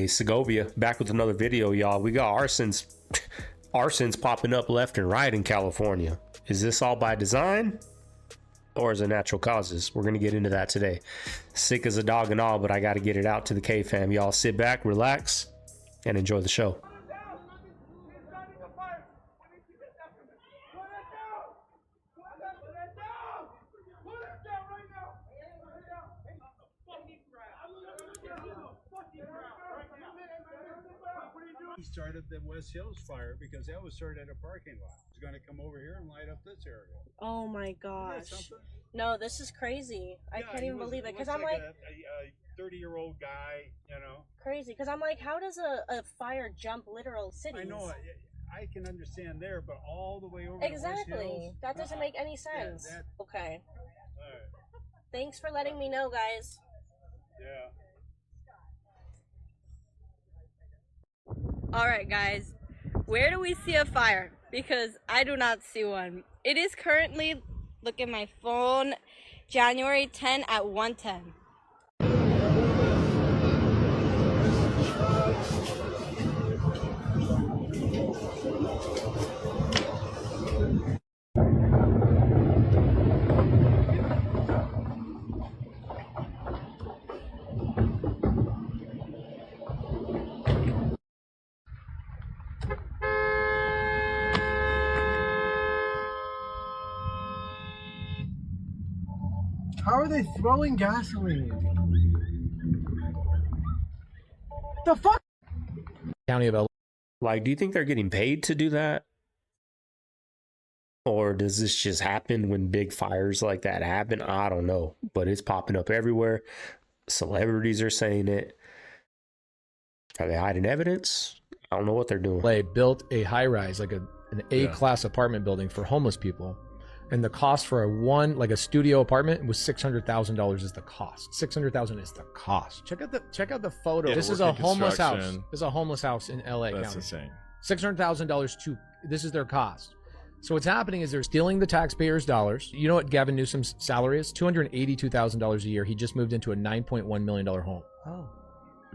Hey, Segovia, back with another video, y'all. We got arsons popping up left and right in California. Is this all by design or is it natural causes? We're going to get into that today. Sick as a dog and all, but I got to get it out to the Cave fam. Y'all sit back, relax, and enjoy the show. He started the West Hills fire because that was started at a parking lot. He's going to come over here and light up this area. Oh my gosh. No, this is crazy. I can't even believe it. Because I'm like a 30-year-old guy, you know. Crazy. Because I'm like, how does a fire jump literal cities? I know. I can understand there, but all the way over exactly. to West Hills, that doesn't make any sense. Yeah, okay. All right. Thanks for letting me know, guys. Yeah. All right, guys, where do we see a fire? Because I do not see one. It is currently, look at my phone, January 10 at 1:10. How are they throwing gasoline? The fuck? County of LA. Like, do you think they're getting paid to do that? Or does this just happen when big fires like that happen? I don't know. But it's popping up everywhere. Celebrities are saying it. Are they hiding evidence? I don't know what they're doing. LA built a high-rise, like an A-class apartment building for homeless people. And the cost for a studio apartment was $600,000 is the cost. $600,000 is the cost. Check out the photo. Yeah, this is a homeless house. This is a homeless house in LA County. That's insane. $600,000 this is their cost. So what's happening is they're stealing the taxpayers' dollars. You know what Gavin Newsom's salary is? $282,000 a year. He just moved into a $9.1 million home. Oh.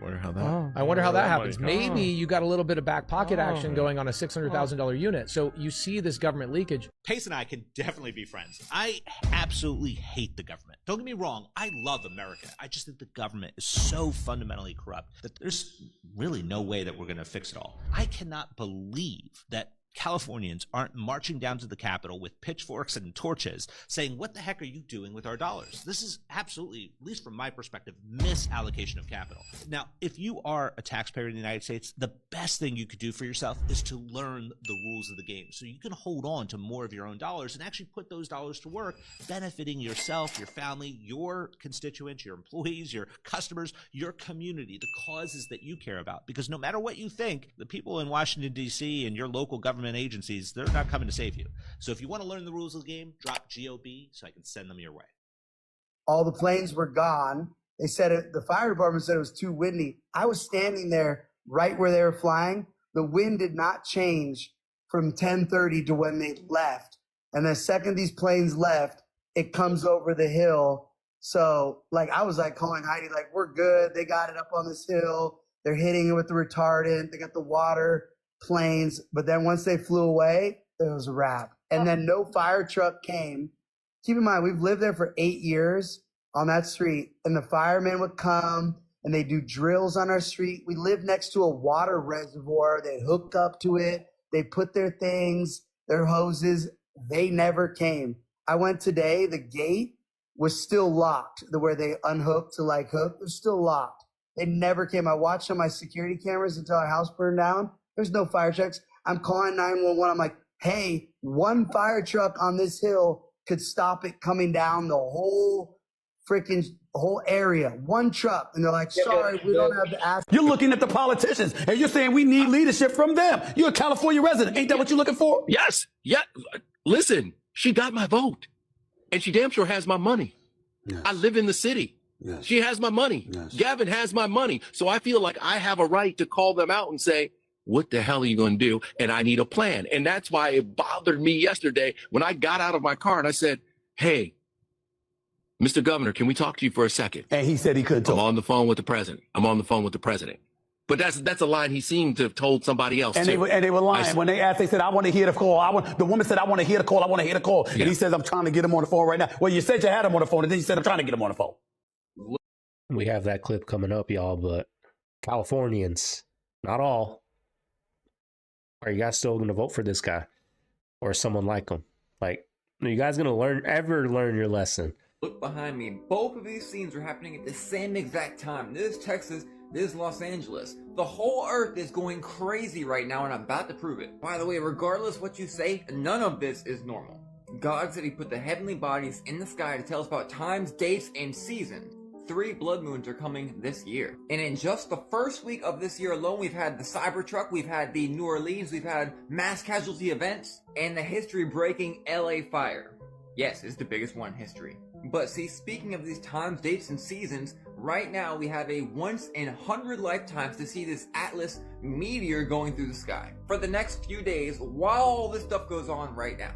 I wonder how that happens. Maybe you got a little bit of back pocket action going on a $600,000 unit. So you see this government leakage. Pace and I can definitely be friends. I absolutely hate the government. Don't get me wrong, I love America. I just think the government is so fundamentally corrupt that there's really no way that we're going to fix it all. I cannot believe that Californians aren't marching down to the Capitol with pitchforks and torches saying, what the heck are you doing with our dollars? This is absolutely, at least from my perspective, misallocation of capital. Now, if you are a taxpayer in the United States, the best thing you could do for yourself is to learn the rules of the game so you can hold on to more of your own dollars and actually put those dollars to work, benefiting yourself, your family, your constituents, your employees, your customers, your community, the causes that you care about. Because no matter what you think, the people in Washington, D.C. and your local government agencies, they're not coming to save you. So if you want to learn the rules of the game, drop GOB so I can send them your way. All the planes were gone. They said the fire department said it was too windy. I was standing there right where they were flying. The wind did not change from 10:30 to when they left. And the second these planes left, it comes over the hill. So like I was like calling Heidi, like, we're good. They got it up on this hill. They're hitting it with the retardant. They got the water planes, but then once they flew away, it was a wrap. And then no fire truck came. Keep in mind, we've lived there for 8 years on that street, and the firemen would come and they do drills on our street. We live next to a water reservoir. They hooked up to it. They put their things, their hoses. They never came. I went today. The gate was still locked. Where they unhooked to like hook, it was still locked. They never came. I watched on my security cameras until our house burned down. There's no fire trucks. I'm calling 911. I'm like, hey, one fire truck on this hill could stop it coming down the whole area. One truck. And they're like, sorry, we don't have the ass. You're looking at the politicians and you're saying we need leadership from them. You're a California resident. Ain't that what you're looking for? Yes. Yeah. Listen, she got my vote and she damn sure has my money. Yes. I live in the city. Yes. She has my money. Yes. Gavin has my money. So I feel like I have a right to call them out and say, what the hell are you going to do? And I need a plan. And that's why it bothered me yesterday when I got out of my car and I said, hey, Mr. Governor, can we talk to you for a second? And he said he couldn't talk. I'm on the phone with the president. But that's a line he seemed to have told somebody else. And too. they were lying. When they asked, they said, I want to hear the call. The woman said, I want to hear the call. I want to hear the call. Yeah. And he says, I'm trying to get him on the phone right now. Well, you said you had him on the phone, and then you said, I'm trying to get him on the phone. We have that clip coming up, y'all, but Californians, not all. Are you guys still going to vote for this guy or someone like him? Like, are you guys going to ever learn your lesson? Look behind me. Both of these scenes are happening at the same exact time. This is Texas, this is Los Angeles. The whole earth is going crazy right now, and I'm about to prove it. By the way, regardless what you say, none of this is normal. God said he put the heavenly bodies in the sky to tell us about times, dates, and seasons. 3 blood moons are coming this year. And in just the first week of this year alone, we've had the Cybertruck, we've had the New Orleans, we've had mass casualty events, and the history-breaking LA fire. Yes, it's the biggest one in history. But see, speaking of these times, dates, and seasons, right now we have a once in 100 lifetimes to see this Atlas meteor going through the sky. For the next few days, while all this stuff goes on right now.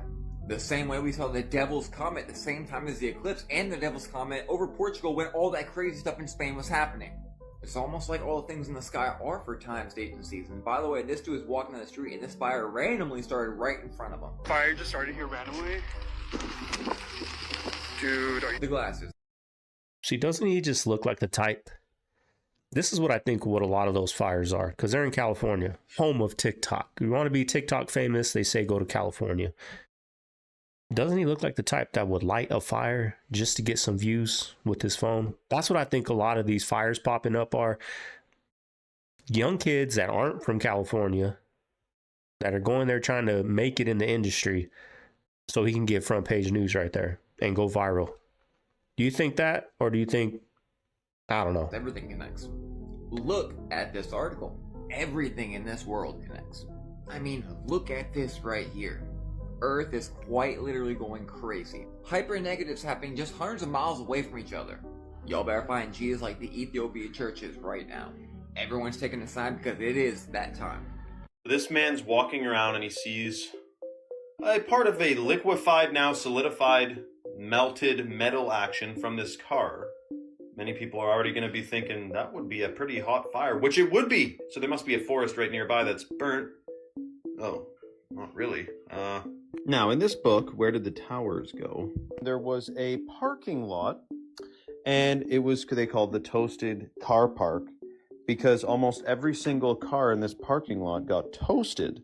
The same way we saw the Devil's Comet the same time as the eclipse and the Devil's Comet over Portugal when all that crazy stuff in Spain was happening. It's almost like all the things in the sky are for times, dates, and seasons. By the way, this dude is walking on the street and this fire randomly started right in front of him. Fire just started here randomly? Dude, the glasses. See, doesn't he just look like the type? This is what I think what a lot of those fires are, because they're in California, home of TikTok. You want to be TikTok famous, they say go to California. Doesn't he look like the type that would light a fire just to get some views with his phone? That's what I think a lot of these fires popping up are. Young kids that aren't from California that are going there trying to make it in the industry so he can get front page news right there and go viral. Do you think that? Or do you think, I don't know. Everything connects. Look at this article. Everything in this world connects. I mean, look at this right here. Earth is quite literally going crazy. Hyper negatives happening just hundreds of miles away from each other. Y'all better find Jesus like the Ethiopian churches right now. Everyone's taking a side because it is that time. This man's walking around and he sees a part of a liquefied, now solidified, melted metal action from this car. Many people are already going to be thinking that would be a pretty hot fire, which it would be. So there must be a forest right nearby that's burnt. Oh, not really. Now, in this book, Where Did the Towers Go? There was a parking lot, and it was, they called the Toasted Car Park, because almost every single car in this parking lot got toasted.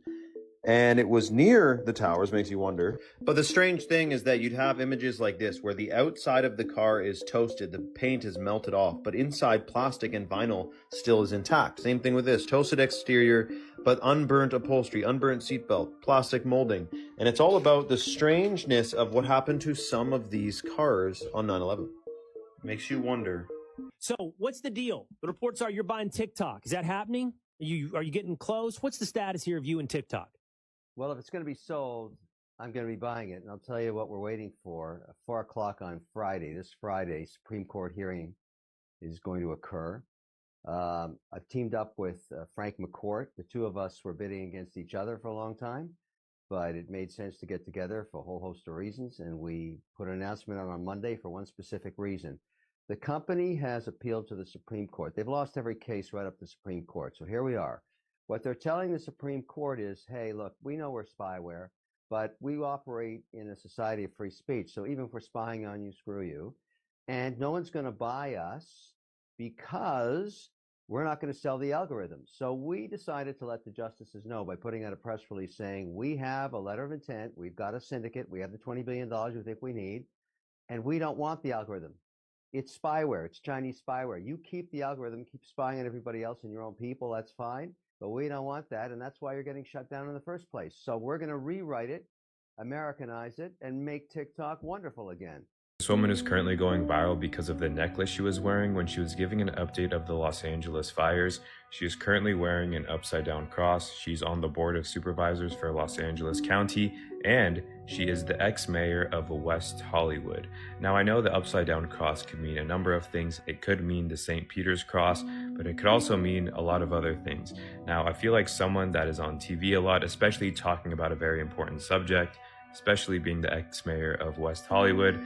And it was near the towers, makes you wonder. But the strange thing is that you'd have images like this, where the outside of the car is toasted, the paint is melted off, but inside plastic and vinyl still is intact. Same thing with this, toasted exterior, but unburnt upholstery, unburnt seatbelt, plastic molding. And it's all about the strangeness of what happened to some of these cars on 9/11. Makes you wonder. So what's the deal? The reports are you're buying TikTok. Is that happening? Are you getting close? What's the status here of you and TikTok? Well, if it's going to be sold, I'm going to be buying it. And I'll tell you what we're waiting for. 4 o'clock on Friday, this Friday, Supreme Court hearing is going to occur. I've teamed up with Frank McCourt. The two of us were bidding against each other for a long time, but it made sense to get together for a whole host of reasons. And we put an announcement out on Monday for one specific reason. The company has appealed to the Supreme Court. They've lost every case right up to the Supreme Court. So here we are. What they're telling the Supreme Court is, hey, look, we know we're spyware, but we operate in a society of free speech. So even if we're spying on you, screw you. And no one's going to buy us because we're not going to sell the algorithm. So we decided to let the justices know by putting out a press release saying, we have a letter of intent. We've got a syndicate. We have the $20 billion we think we need. And we don't want the algorithm. It's spyware. It's Chinese spyware. You keep the algorithm, keep spying on everybody else and your own people. That's fine. But we don't want that, and that's why you're getting shut down in the first place. So we're going to rewrite it, Americanize it, and make TikTok wonderful again. This woman is currently going viral because of the necklace she was wearing when she was giving an update of the Los Angeles fires. She is currently wearing an upside-down cross. She's on the board of supervisors for Los Angeles County, and she is the ex-mayor of West Hollywood. Now, I know the upside-down cross could mean a number of things. It could mean the St. Peter's cross, but it could also mean a lot of other things. Now, I feel like someone that is on TV a lot, especially talking about a very important subject, especially being the ex-mayor of West Hollywood,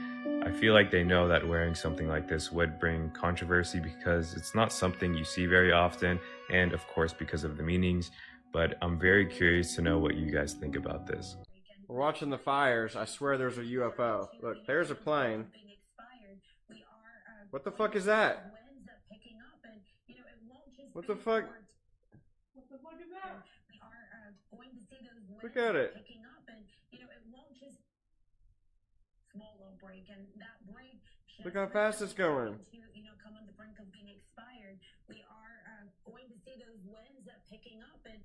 I feel like they know that wearing something like this would bring controversy because it's not something you see very often, and of course because of the meanings, but I'm very curious to know what you guys think about this. We're watching the fires. I swear there's a UFO. Look, there's a plane. What the fuck is that? What the fuck? Look at it. Look how fast it's going.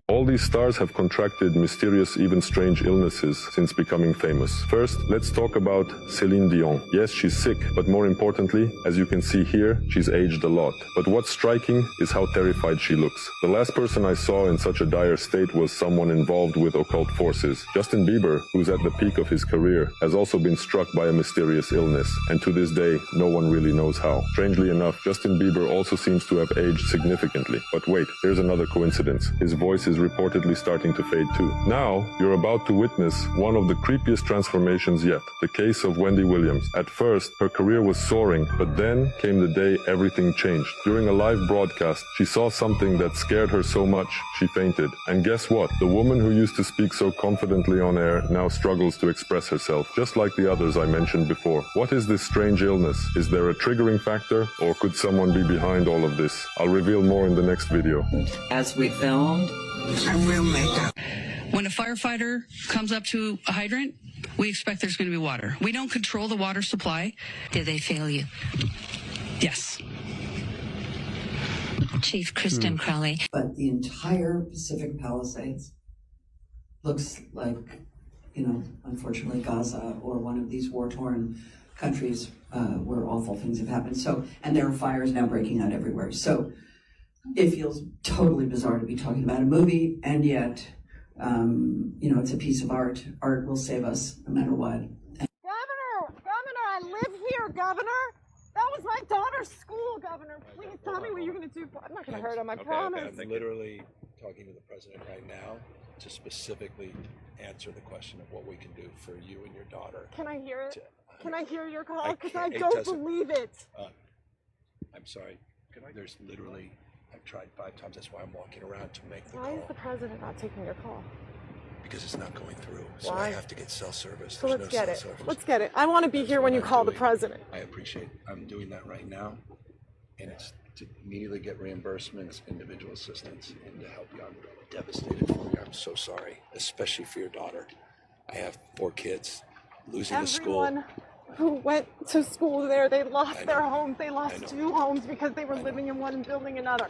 All these stars have contracted mysterious, even strange illnesses since becoming famous. First, let's talk about Celine Dion. Yes, she's sick, but more importantly, as you can see here, she's aged a lot. But what's striking is how terrified she looks. The last person I saw in such a dire state was someone involved with occult forces. Justin Bieber, who's at the peak of his career, has also been struck by a mysterious illness, and to this day, no one really knows how. Strangely enough, Justin Bieber also seems to have aged significantly. But wait, here's another coincidence. His voice is reportedly starting to fade too. Now, you're about to witness one of the creepiest transformations yet, the case of Wendy Williams. At first, her career was soaring, but then came the day everything changed. During a live broadcast, she saw something that scared her so much, she fainted. And guess what? The woman who used to speak so confidently on air now struggles to express herself, just like the others I mentioned before. What is this strange illness? Is there a triggering factor, or could someone be behind all of this? I'll reveal more in the next video. As we filmed, I will make up. When a firefighter comes up to a hydrant, we expect there's going to be water. We don't control the water supply. Did they fail you? Yes. Chief Kristen Crowley. But the entire Pacific Palisades looks like, you know, unfortunately Gaza or one of these war-torn countries where awful things have happened. So, and there are fires now breaking out everywhere. So it feels totally bizarre to be talking about a movie, and yet, you know, it's a piece of art. Art will save us no matter what. Governor, I live here, Governor. That was my daughter's school, Governor. Please tell me what you're going to do. I'm not going to hurt him, I promise. I'm literally talking to the president right now to specifically answer the question of what we can do for you and your daughter. Can I hear it? Can I hear your call? Because I don't believe it. I'm sorry. There's literally, I've tried 5 times. That's why I'm walking around to make the Why call. is the president not taking your call? Because it's not going through. So Why? I have to get cell service. So There's let's no get cell it. service. Let's get it. I want to be here when you call the president. I appreciate it. I'm doing that right now. And it's to immediately get reimbursements, individual assistance, and to help you. I'm devastated for you. I'm so sorry, especially for your daughter. I have 4 kids. Losing the school. Everyone who went to school there, they lost their homes. They lost 2 homes because they were living in one and building another.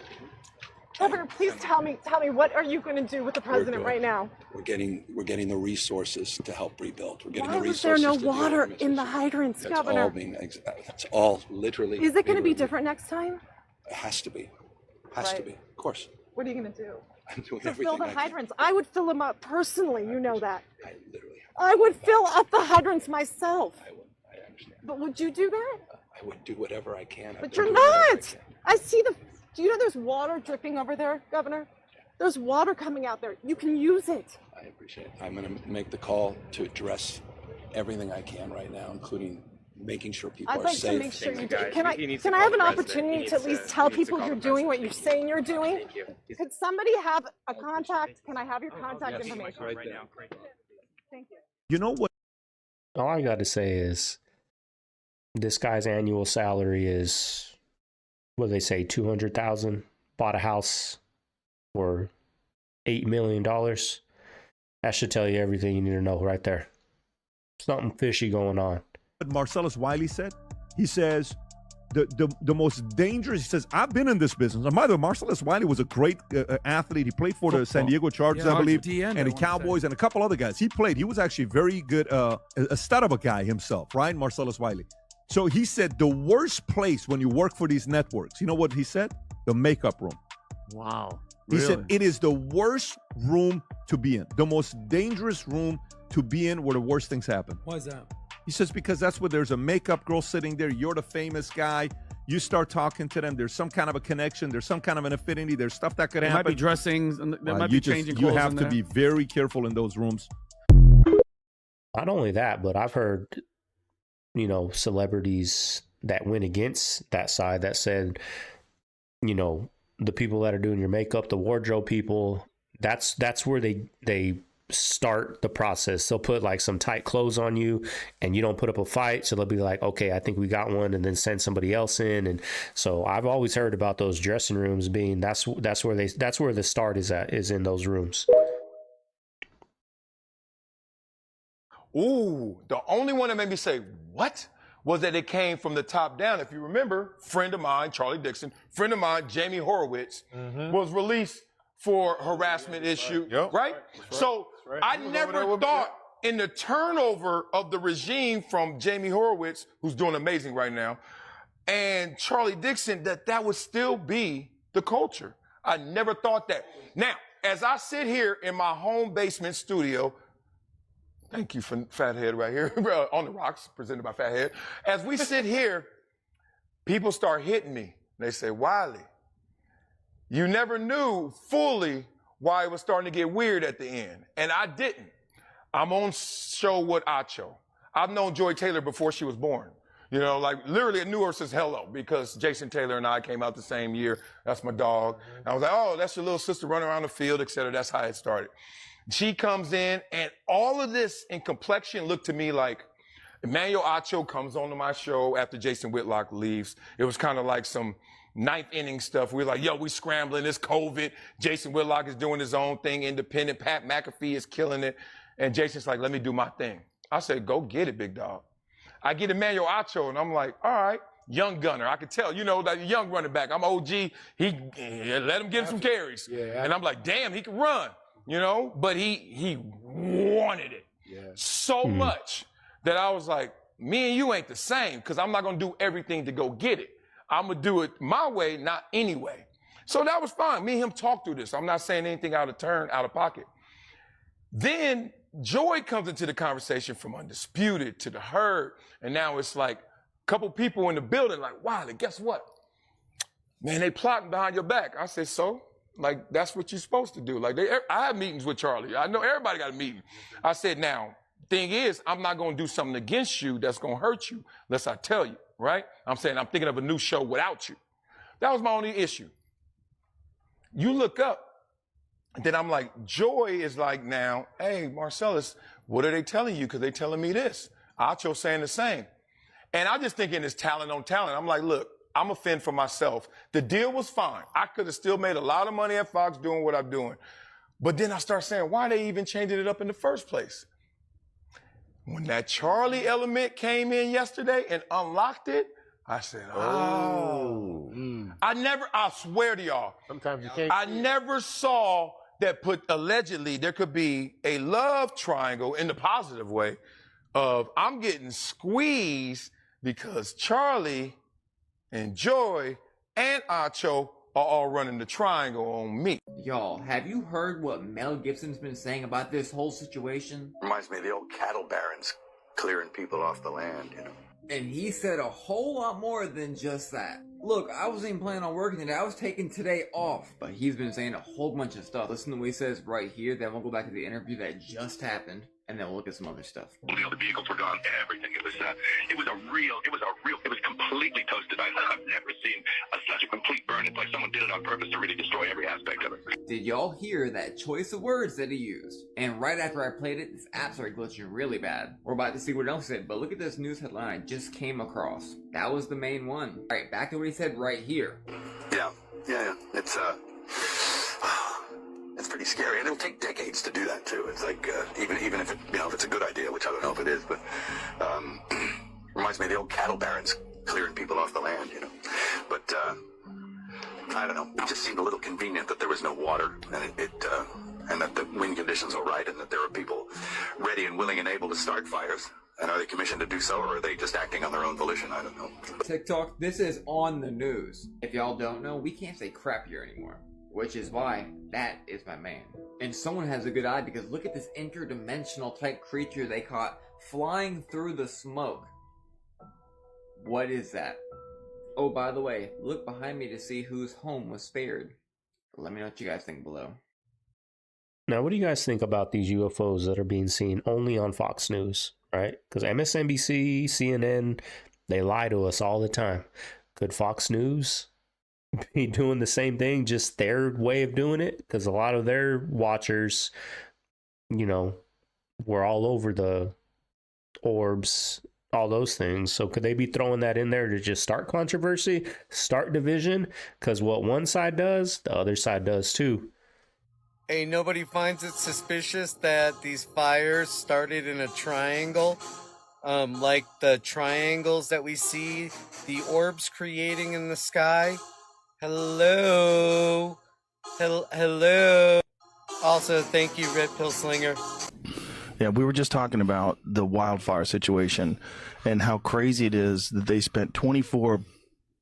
Governor, please tell me, what are you going to do with the president right now? We're getting the resources to help rebuild. We're getting Why the was there resources. no water in the hydrants, That's Governor? all being. That's all literally. Is it going to be different next time? It has to be. Has to be. Of course. What are you going to do? I'm doing To everything fill the I can. hydrants. I would fill them up personally. You know that. I would fill up the hydrants myself. I understand. But would you do that? I would do whatever I can. But you're not. I see the. Do you know there's water dripping over there, Governor? There's water coming out there. You can use it. I appreciate it. I'm going to make the call to address everything I can right now, including making sure people I'd are like safe. to make sure you do. Can I have an opportunity to at least tell people you're doing what you're saying you're doing? Could somebody have a contact? Can I have your contact information? Right there. Thank you. You know what? All I got to say is this guy's annual salary is, what do they say, $200,000. Bought a house for $8 million. That should tell you everything you need to know right there. Something fishy going on. What Marcellus Wiley said, he says the most dangerous, he says, I've been in this business. And by the way, Marcellus Wiley was a great athlete. He played for the San Diego Chargers, I believe, and the Cowboys and a couple other guys. He was actually very good, a stud of a guy himself, right? Marcellus Wiley. So he said the worst place when you work for these networks, you know what he said? The makeup room. Wow. He Really? said it is the worst room to be in, the most dangerous room to be in where the worst things happen. Why is that? He says because that's where there's a makeup girl sitting there. You're the famous guy. You start talking to them. There's some kind of a connection. There's some kind of an affinity. There's stuff that could There happen. might be dressings. There might be changing You clothes have in to there. be very careful in those rooms. Not only that, but I've heard celebrities that went against that side that said, the people that are doing your makeup, the wardrobe people, that's where they start the process. They'll put like some tight clothes on you and you don't put up a fight. So they'll be like, okay, I think we got one, and then send somebody else in. And so I've always heard about those dressing rooms being, that's where the start is in those rooms. Ooh, the only one that made me say, what? Was that it came from the top down. If you remember, friend of mine, Charlie Dixon, friend of mine, Jamie Horowitz, was released for harassment issue, right? So I never thought in the turnover of the regime from Jamie Horowitz, who's doing amazing right now, and Charlie Dixon, that would still be the culture. I never thought that. Now, as I sit here in my home basement studio, thank you for Fathead right here, on the rocks, presented by Fathead. As we sit here, people start hitting me. They say, Wiley, you never knew fully why it was starting to get weird at the end. And I didn't. I'm on show with Acho. I've known Joy Taylor before she was born. Literally I knew her since hello, because Jason Taylor and I came out the same year. That's my dog. And I was like, oh, that's your little sister running around the field, et cetera. That's how it started. She comes in, and all of this in complexion looked to me like Emmanuel Acho comes onto my show after Jason Whitlock leaves. It was kind of like some ninth inning stuff. We were like, yo, we scrambling, it's COVID. Jason Whitlock is doing his own thing, independent. Pat McAfee is killing it. And Jason's like, let me do my thing. I said, go get it, big dog. I get Emmanuel Acho, and I'm like, all right, young gunner. I could tell, that young running back. I'm OG. Let him get him some carries. Yeah, and I'm like, damn, he can run. But he wanted it so much that I was like, me and you ain't the same, because I'm not going to do everything to go get it. I'm going to do it my way, not anyway. So that was fine. Me and him talked through this. I'm not saying anything out of pocket. Then Joy comes into the conversation from Undisputed to the Herd, and now it's like a couple people in the building like, Wiley, guess what? Man, they plotting behind your back. I said, so? Like, that's what you're supposed to do. I have meetings with Charlie. I know everybody got a meeting. I said, now, thing is, I'm not going to do something against you that's going to hurt you unless I tell you, right? I'm saying I'm thinking of a new show without you. That was my only issue. You look up, and then I'm like, Joy is like now, hey, Marcellus, what are they telling you? Because they're telling me this. Acho saying the same. And I just thinking it's talent on talent. I'm like, look, I'm a fend for myself. The deal was fine. I could have still made a lot of money at Fox doing what I'm doing. But then I start saying, why are they even changing it up in the first place? When that Charlie element came in yesterday and unlocked it, I said, oh. I swear to y'all, sometimes you can't. I never saw that allegedly there could be a love triangle in the positive way of I'm getting squeezed because Charlie and Joy and Acho are all running the triangle on me. Y'all, have you heard what Mel Gibson's been saying about this whole situation? Reminds me of the old cattle barons clearing people off the land, And he said a whole lot more than just that. Look, I wasn't even planning on working today. I was taking today off. But he's been saying a whole bunch of stuff. Listen to what he says right here. Then we'll go back to the interview that just happened. And then we'll look at some other stuff. All the other vehicles were gone. Everything. It was completely toasted. I've never seen such a complete burn. It's like someone did it on purpose to really destroy every aspect of it. Did y'all hear that choice of words that he used? And right after I played it, this app started glitching really bad. We're about to see what else he said, but look at this news headline I just came across. That was the main one. Alright, back to what he said right here. Yeah. It's pretty scary, and it'll take decades to do that too. It's like even if if it's a good idea, which I don't know if it is, but reminds me of the old cattle barons clearing people off the land, But I don't know. It just seemed a little convenient that there was no water, and and that the wind conditions were right, and that there were people ready and willing and able to start fires. And are they commissioned to do so, or are they just acting on their own volition? I don't know. TikTok, this is on the news. If y'all don't know, we can't say crap here anymore. Which is why that is my man. And someone has a good eye, because look at this interdimensional type creature they caught flying through the smoke. What is that? Oh, by the way, look behind me to see whose home was spared. Let me know what you guys think below. Now, what do you guys think about these UFOs that are being seen only on Fox News? right? Because MSNBC, CNN, they lie to us all the time. Could Fox News be doing the same thing, just their way of doing it? Because a lot of their watchers, you know, were all over the orbs, all those things. So could they be throwing that in there to just start controversy, start division? Because what one side does, the other side does too. Hey, nobody finds it suspicious that these fires started in a triangle? Like the triangles that we see the orbs creating in the sky? Hello? Hello? Also, thank you, Red Pill Slinger. Yeah, we were just talking about the wildfire situation and how crazy it is that they spent $24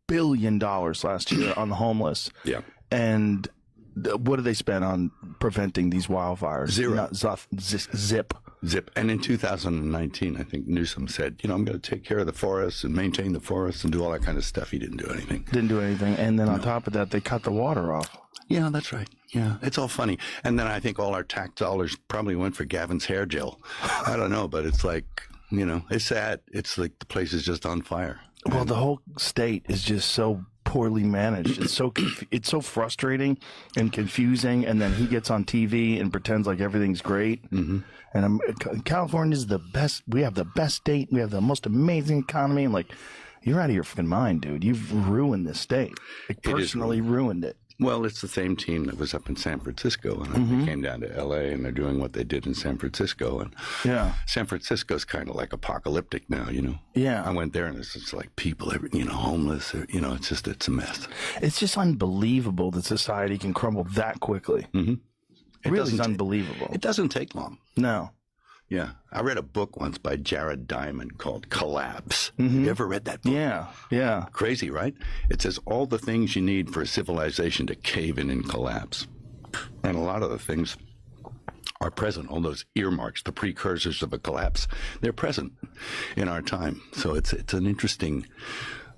billion last year on the homeless. Yeah. And what did they spend on preventing these wildfires? Zero. Zip. And in 2019, I think Newsom said, I'm going to take care of the forests and maintain the forests and do all that kind of stuff. He didn't do anything. And then on top of that, they cut the water off. Yeah, that's right. Yeah, it's all funny. And then I think all our tax dollars probably went for Gavin's hair gel. I don't know, but it's like, it's sad. It's like the place is just on fire. Well, the whole state is just so poorly managed. It's so frustrating and confusing. And then he gets on TV and pretends like everything's great. Mm-hmm. And California's the best. We have the best state. We have the most amazing economy. And like, you're out of your fucking mind, dude. You've ruined this state. Like, personally ruined it. Well, it's the same team that was up in San Francisco, and they came down to L.A., and they're doing what they did in San Francisco. And San Francisco's kind of like apocalyptic now, Yeah. I went there, and it's just like people, homeless, it's a mess. It's just unbelievable that society can crumble that quickly. Mm-hmm. It really is unbelievable. It doesn't take long. No. Yeah. I read a book once by Jared Diamond called Collapse. Mm-hmm. You ever read that book? Yeah. Crazy, right? It says all the things you need for a civilization to cave in and collapse. And a lot of the things are present. All those earmarks, the precursors of a collapse, they're present in our time. So it's an interesting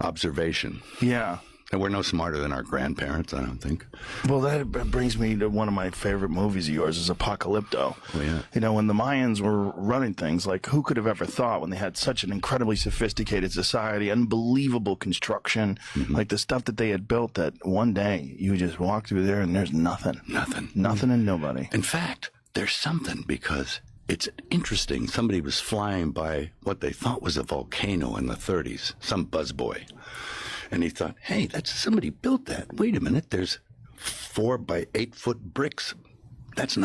observation. Yeah. And we're no smarter than our grandparents, I don't think. Well, that brings me to one of my favorite movies of yours, is Apocalypto. Oh, yeah. When the Mayans were running things, like, who could have ever thought when they had such an incredibly sophisticated society, unbelievable construction, like the stuff that they had built, that one day you just walk through there and there's nothing. Nothing and nobody. In fact, there's something, because it's interesting. Somebody was flying by what they thought was a volcano in the 30s, some buzzboy. And he thought, hey, somebody built that. Wait a minute, there's 4 by 8 foot bricks. That's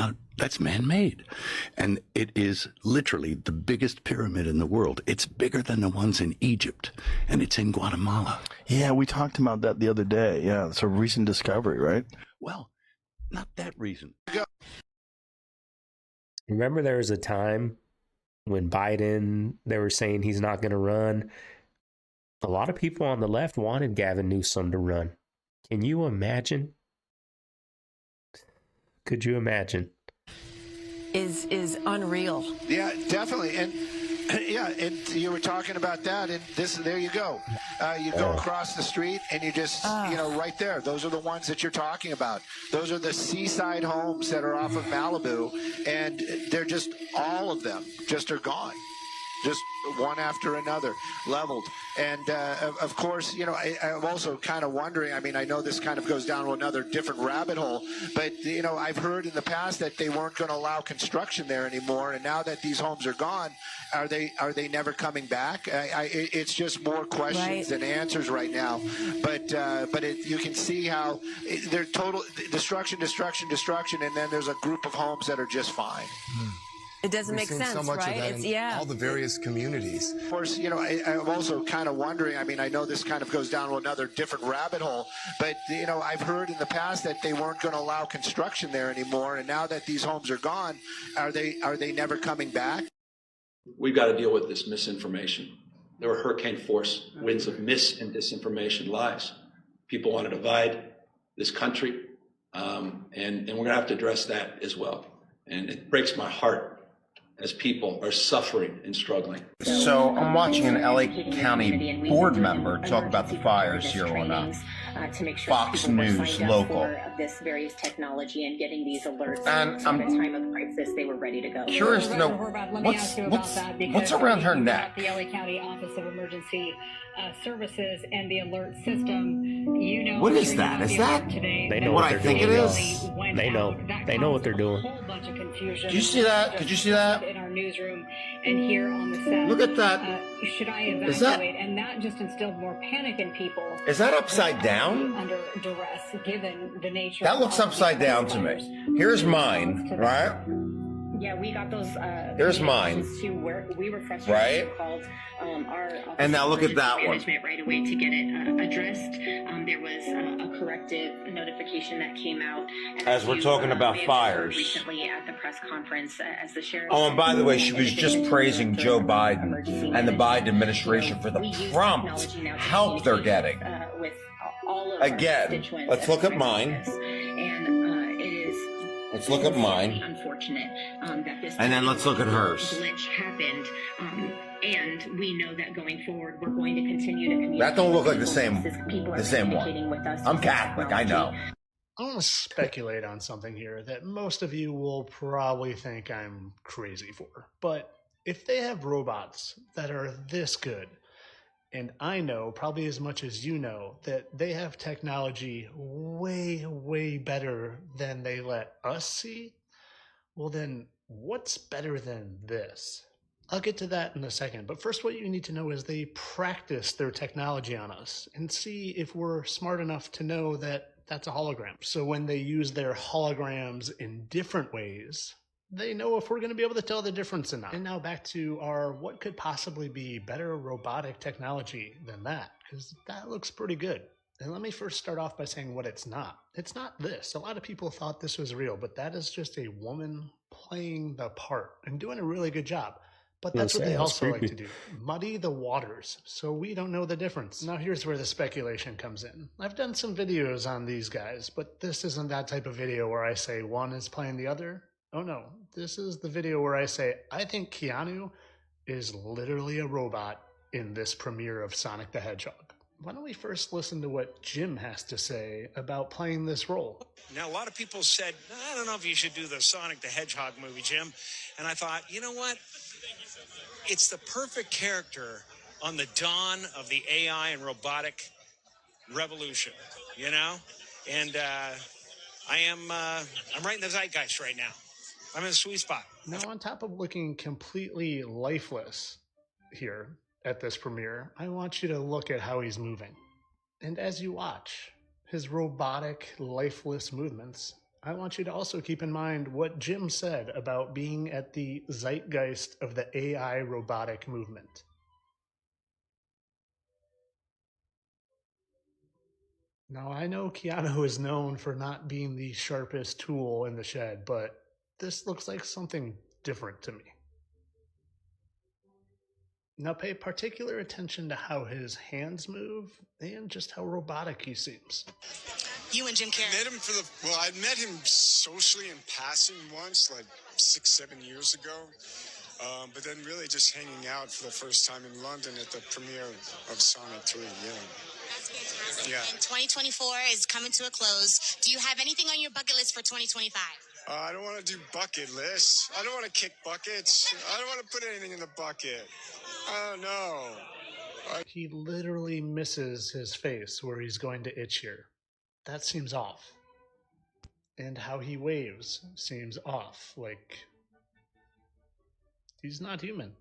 man-made. And it is literally the biggest pyramid in the world. It's bigger than the ones in Egypt, and it's in Guatemala. Yeah, we talked about that the other day. Yeah, it's a recent discovery, right? Well, not that recent. Remember there was a time when Biden, they were saying he's not going to run. A lot of people on the left wanted Gavin Newsom to run. Can you imagine? Could you imagine? Is unreal. Yeah, definitely. And you were talking about that, and there you go. You go across the street, and you just, right there. Those are the ones that you're talking about. Those are the seaside homes that are off of Malibu, and they're just, all of them just are gone. Just one after another, leveled. And, of course, I'm also kind of wondering, I know this kind of goes down to another different rabbit hole, but, I've heard in the past that they weren't going to allow construction there anymore, and now that these homes are gone, are they never coming back? It's just more questions than answers right now. But you can see how they're total destruction, and then there's a group of homes that are just fine. It doesn't make sense, so much right? Of that in all the various communities. Of course, I'm also kind of wondering, I know this kind of goes down to another different rabbit hole, but, I've heard in the past that they weren't going to allow construction there anymore, and now that these homes are gone, are they never coming back? We've got to deal with this misinformation. There were hurricane force winds of mis and disinformation, lies. People want to divide this country, and we're going to have to address that as well. And it breaks my heart as people are suffering and struggling. So I'm watching an LA County board member talk about the fires here on to make sure Fox people were News signed local. up for this various technology and getting these alerts. And so at a time of crisis, they were ready to go. Curious to know what's around her neck. The LA County Office of Emergency Services and the alert system. You know, What is that? Is that They know what what I they're think doing. it is? They know. They know what they're doing. Bunch of confusion. Did you see that? Could you see that? In our newsroom and here on the set. Look at that. Should I Is that- evacuate? And that just instilled more panic in people. Is that upside down? Under duress, given the nature. That looks upside down to me. Here's mine, right? Yeah, we got those. Here's mine. Too, where we were frustrated. Right? We called our office And now look at of that one. management right away to get it addressed. There was a corrective notification that came out. And As we're talking about we had fires. recently at the press conference, as the sheriff. Oh, and by the way, she was just praising Joe Biden and the Biden administration for the prompt help they're getting. With all of our Again, constituents let's look at as mine. and it is. Let's look at mine. Unfortunate that this. And then let's look at hers. Glitch happened, and we know that going forward, we're going to continue to communicate. That don't look like the same communicating one. with us I'm using Catholic, I know. I want to speculate on something here that most of you will probably think I'm crazy for. But if they have robots that are this good, and I know probably as much as you know that they have technology way, way better than they let us see, well then what's better than this? I'll get to that in a second, but first what you need to know is they practice their technology on us and see if we're smart enough to know that that's a hologram. So when they use their holograms in different ways, they know if we're going to be able to tell the difference or not. And now back to our what could possibly be better robotic technology than that, because that looks pretty good. And let me first start off by saying what it's not. It's not this. A lot of people thought this was real, but that is just a woman playing the part and doing a really good job. But that's what they also like to do. Muddy the waters, so we don't know the difference. Now here's where the speculation comes in. I've done some videos on these guys, but this isn't that type of video where I say one is playing the other. Oh no, this is the video where I say, I think Keanu is literally a robot in this premiere of Sonic the Hedgehog. Why don't we first listen to what Jim has to say about playing this role? Now, a lot of people said, I don't know if you should do the Sonic the Hedgehog movie, Jim. And I thought, you know what? It's the perfect character on the dawn of the AI and robotic revolution, you know? And I'm right in the zeitgeist right now. I'm in the sweet spot. Now, on top of looking completely lifeless here at this premiere, I want you to look at how he's moving. And as you watch his robotic, lifeless movements, I want you to also keep in mind what Jim said about being at the zeitgeist of the AI robotic movement. Now, I know Keanu is known for not being the sharpest tool in the shed, but this looks like something different to me. Now pay particular attention to how his hands move and just how robotic he seems. You and Jim Carrey. I met him socially in passing once, like 6-7 years ago. But then really just hanging out for the first time in London at the premiere of Sonic 3, yeah. That's fantastic. Yeah. And 2024 is coming to a close. Do you have anything on your bucket list for 2025? I don't want to do bucket lists. I don't want to kick buckets. I don't want to put anything in the bucket. I don't know. He literally misses his face where he's going to itch here. That seems off. And how he waves seems off, like he's not human.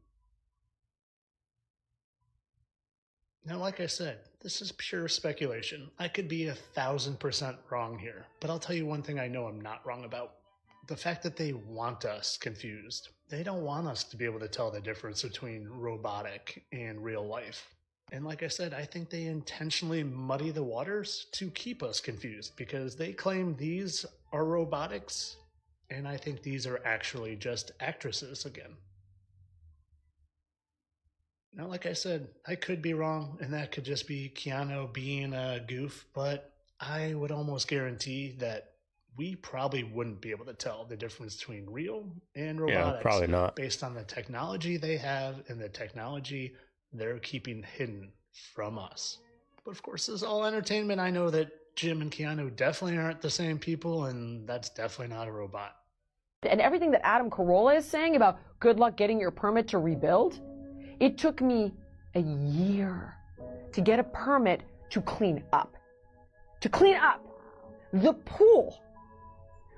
Now, like I said, this is pure speculation. I could be 1,000% wrong here, but I'll tell you one thing I know I'm not wrong about. The fact that they want us confused. They don't want us to be able to tell the difference between robotic and real life. And like I said, I think they intentionally muddy the waters to keep us confused because they claim these are robotics, and I think these are actually just actresses again. Now, like I said, I could be wrong, and that could just be Keanu being a goof, but I would almost guarantee that we probably wouldn't be able to tell the difference between real and robotics. Yeah, probably not. Based on the technology they have and the technology they're keeping hidden from us. But of course, this is all entertainment. I know that Jim and Keanu definitely aren't the same people, and that's definitely not a robot. And everything that Adam Carolla is saying about good luck getting your permit to rebuild, it took me a year to get a permit to clean up. To clean up. The pool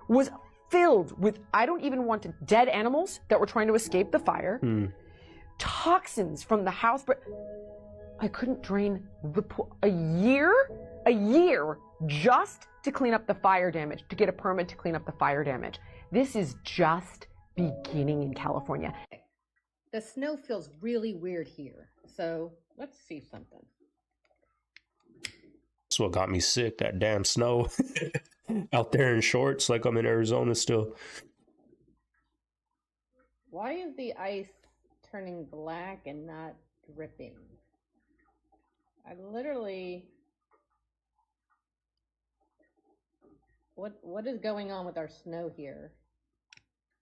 was filled with, I don't even want to, dead animals that were trying to escape the fire, toxins from the house, but I couldn't drain the pool. A year just to clean up the fire damage, to get a permit to clean up the fire damage. This is just beginning in California. The snow feels really weird here, so let's see something. That's what got me sick, that damn snow. Out there in shorts like I'm in Arizona still. Why is the ice turning black and not dripping? I literally... What is going on with our snow here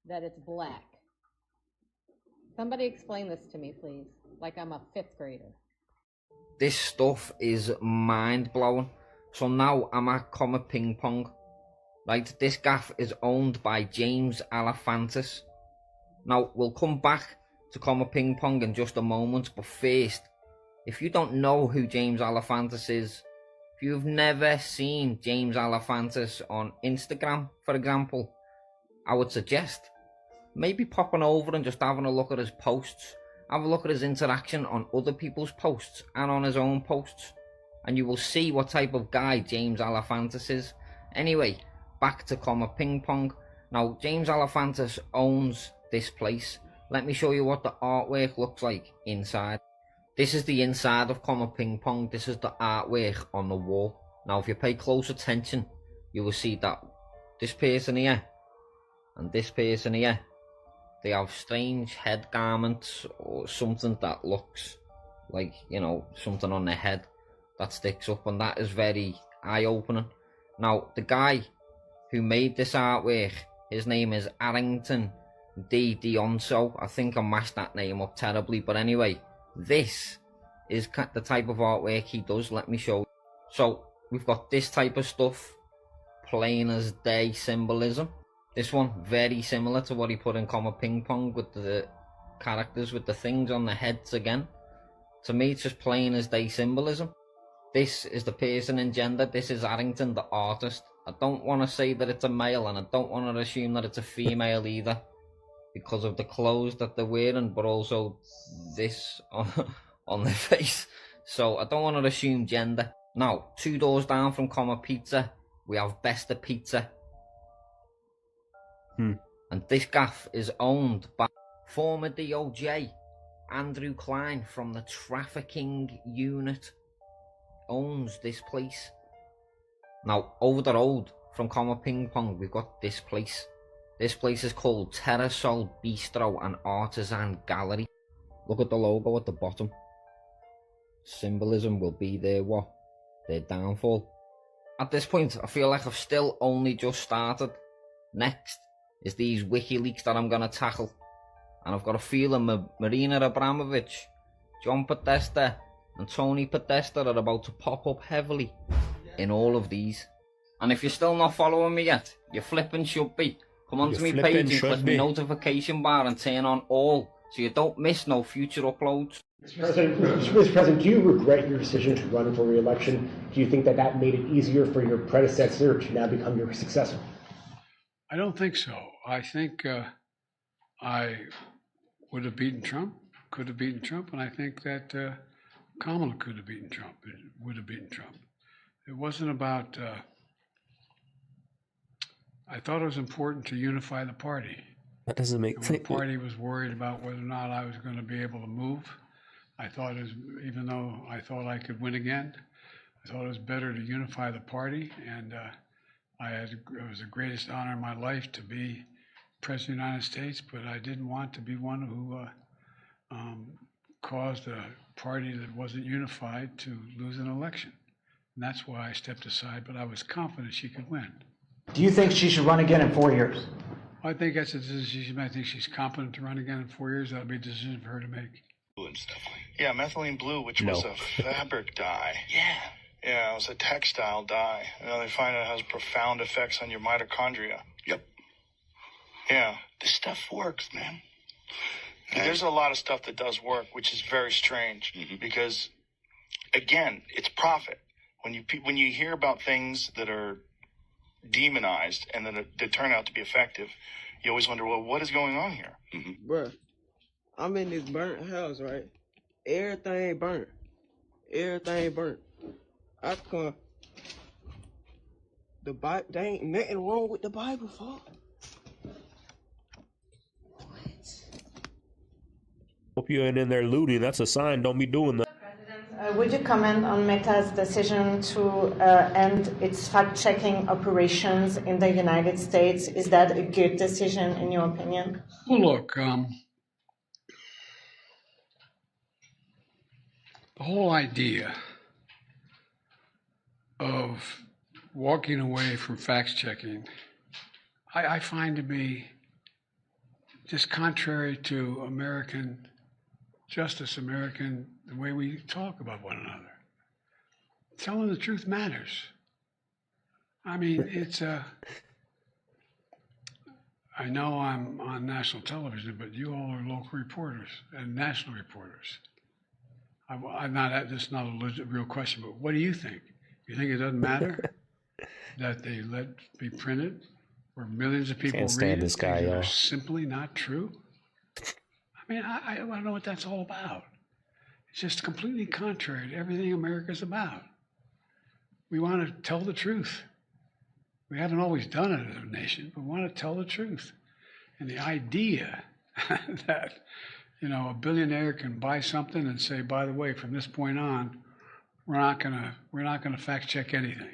that it's black? Somebody explain this to me, please, like I'm a 5th grader. This stuff is mind-blowing. So now I'm at Comet Ping Pong. Right, this gaff is owned by James Alefantis. Now, we'll come back to Comet Ping Pong in just a moment, but first, if you don't know who James Alefantis is, if you've never seen James Alefantis on Instagram, for example, I would suggest maybe popping over and just having a look at his posts. Have a look at his interaction on other people's posts and on his own posts, and you will see what type of guy James Alefantis is. Anyway, back to Comet Ping Pong. Now, James Alefantis owns this place. Let me show you what the artwork looks like inside. This is the inside of Comet Ping Pong. This is the artwork on the wall. Now, if you pay close attention, you will see that this person here and this person here, they have strange head garments or something that looks like, you know, something on their head that sticks up, and that is very eye-opening. Now, the guy who made this artwork, his name is Arrington D. Dionso. I think I mashed that name up terribly, but anyway, this is the type of artwork he does. Let me show you. So, we've got this type of stuff, plain as day symbolism. This one, very similar to what he put in Comet Ping Pong with the characters with the things on the heads again. To me, it's just plain as day symbolism. This is the person in gender. This is Arrington, the artist. I don't want to say that it's a male, and I don't want to assume that it's a female either, because of the clothes that they're wearing, but also this on their face. So I don't want to assume gender. Now, 2 doors down from Comet Pizza, we have Besta Pizza. And this gaff is owned by former DOJ Andrew Klein from the trafficking unit. Owns this place. Now, over the road from Comet Ping Pong, we've got this place. This place is called Terrasol Bistro and Artisan Gallery. Look at the logo at the bottom. Symbolism will be their what? Their downfall. At this point, I feel like I've still only just started. Next is these WikiLeaks that I'm going to tackle. And I've got a feeling Marina Abramovich, John Podesta and Tony Podesta are about to pop up heavily in all of these. And if you're still not following me yet, you flipping should be. Come onto my page and click the notification bar and turn on all, so you don't miss no future uploads. Mr. President, do you regret your decision to run for re-election? Do you think that that made it easier for your predecessor to now become your successor? I don't think so. I think I would have beaten Trump, could have beaten Trump, and I think that Kamala could have beaten Trump, would have beaten Trump. It wasn't about, I thought it was important to unify the party. That doesn't make sense. The party was worried about whether or not I was going to be able to move. I thought even though I thought I could win again, I thought it was better to unify the party, and it was the greatest honor in my life to be President of the United States, but I didn't want to be one who caused a party that wasn't unified to lose an election. And that's why I stepped aside, but I was confident she could win. Do you think she should run again in 4 years? I think that's a decision. I think she's competent to run again in 4 years. That'll be a decision for her to make. Yeah, methylene blue, which was a fabric dye. Yeah. Yeah, it was a textile dye. They find it has profound effects on your mitochondria. Yep. Yeah, this stuff works, man. There's a lot of stuff that does work, which is very strange because, again, it's profit. When you hear about things that are demonized and that turn out to be effective, you always wonder, well, what is going on here? Bruh, I'm in this burnt house, right? Everything burnt. Everything burnt. I come. The Bible, there ain't nothing wrong with the Bible, folks. Hope you ain't in there looting. That's a sign. Don't be doing that. Would you comment on Meta's decision to end its fact-checking operations in the United States? Is that a good decision in your opinion? Well, look, the whole idea of walking away from fact-checking, I find to be just contrary to American justice, the way we talk about one another. Telling the truth matters. I mean, I know I'm on national television, but you all are local reporters and national reporters. That's not a real question, but what do you think? You think it doesn't matter that they let be printed where millions of people Can't stand read this guy, things that y'all. are simply not true? I mean, I want to know what that's all about. It's just completely contrary to everything America's about. We want to tell the truth. We haven't always done it as a nation, but we want to tell the truth. And the idea that, a billionaire can buy something and say, by the way, from this point on, we're not gonna fact check anything.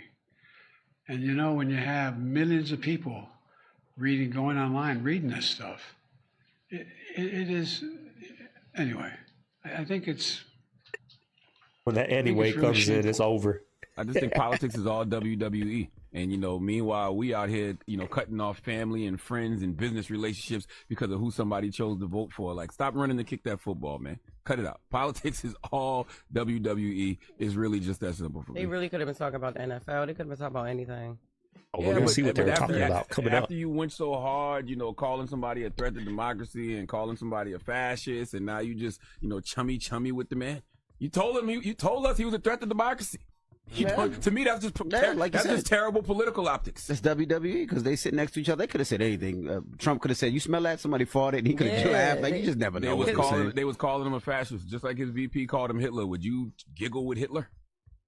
And when you have millions of people going online, reading this stuff, it is, anyway, I think it's... When that anyway really comes in, it's over. I just think politics is all WWE. And, meanwhile, we out here, cutting off family and friends and business relationships because of who somebody chose to vote for. Like, stop running to kick that football, man. Cut it out. Politics is all WWE. It's really just that simple for me. They really could have been talking about the NFL. They could have been talking about anything. Oh, we're going to see what they're talking about coming up. After you went so hard, calling somebody a threat to democracy and calling somebody a fascist, and now you just, chummy with the man. You told us he was a threat to democracy. To me, that's just terrible political optics. That's WWE because they sit next to each other. They could have said anything. Trump could have said, "You smell that?" Somebody farted, and he could have laughed. Like you just never know. They was calling him a fascist, just like his VP called him Hitler. Would you giggle with Hitler?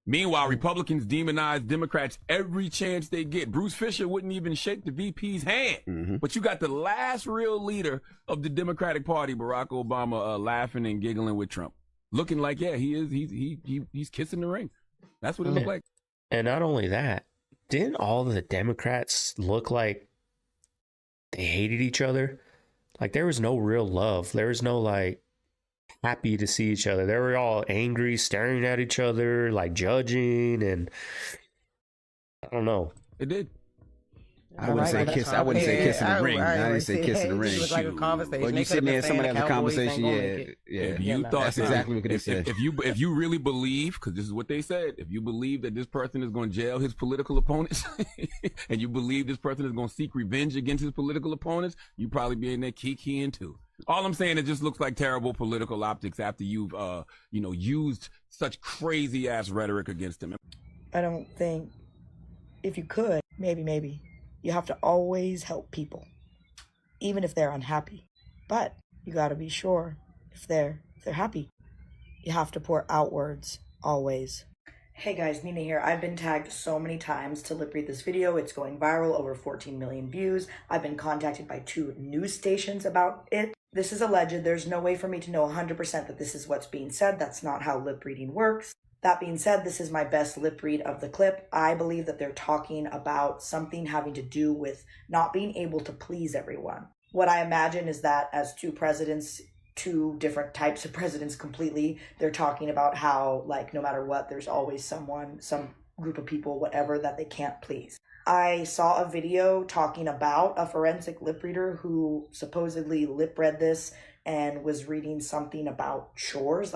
Meanwhile, Republicans demonize Democrats every chance they get. Bruce Fisher wouldn't even shake the VP's hand. But you got the last real leader of the Democratic Party, Barack Obama, laughing and giggling with Trump, looking like he's kissing the ring. That's what it looked like. And not only that, didn't all the Democrats look like they hated each other? Like there was no real love. There was no happy to see each other. They were all angry, staring at each other, judging, and I don't know. It did. I wouldn't say kiss. I wouldn't say kiss in the ring. I didn't say kiss in the ring. It was like a conversation. Well, you sitting there, somebody has a conversation. If you thought that's exactly what they said. If you really believe, because this is what they said, if you believe that this person is going to jail his political opponents, and you believe this person is going to seek revenge against his political opponents, you probably be in there kikiing too. All I'm saying, it just looks like terrible political optics after you've used such crazy ass rhetoric against him. I don't think if you could, maybe. You have to always help people, even if they're unhappy. But you got to be sure if they're happy. You have to pour outwards, always. Hey guys, Nina here. I've been tagged so many times to lip read this video. It's going viral, over 14 million views. I've been contacted by 2 news stations about it. This is alleged. There's no way for me to know 100% that this is what's being said. That's not how lip reading works. That being said, this is my best lip read of the clip. I believe that they're talking about something having to do with not being able to please everyone. What I imagine is that as 2 presidents, 2 different types of presidents completely, they're talking about how, no matter what, there's always some group of people, whatever, that they can't please. I saw a video talking about a forensic lip reader who supposedly lip read this and was reading something about chores,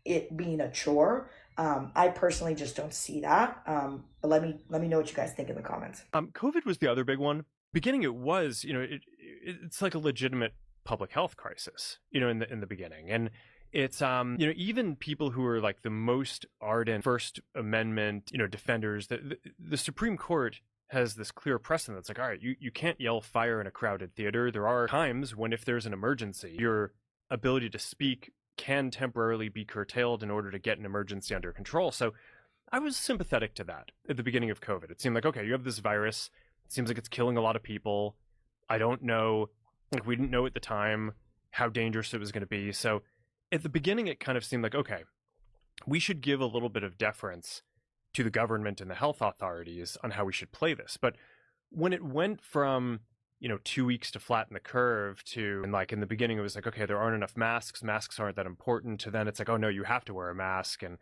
it being a chore. I personally just don't see that. But let me know what you guys think in the comments. COVID was the other big one. Beginning, it was, it's like a legitimate public health crisis, in the beginning. And it's, even people who are like the most ardent First Amendment, defenders, the Supreme Court has this clear precedent that's like, all right, you can't yell fire in a crowded theater. There are times when if there's an emergency, your ability to speak can temporarily be curtailed in order to get an emergency under control. So I was sympathetic to that at the beginning of COVID. It seemed like, okay, you have this virus. It seems like it's killing a lot of people. I don't know, like we didn't know at the time how dangerous it was going to be. So at the beginning, it kind of seemed like, okay, we should give a little bit of deference to the government and the health authorities on how we should play this. But when it went from, 2 weeks to flatten the curve to, and like in the beginning, it was like, okay, there aren't enough masks. Masks aren't that important. To then it's like, oh no, you have to wear a mask. And,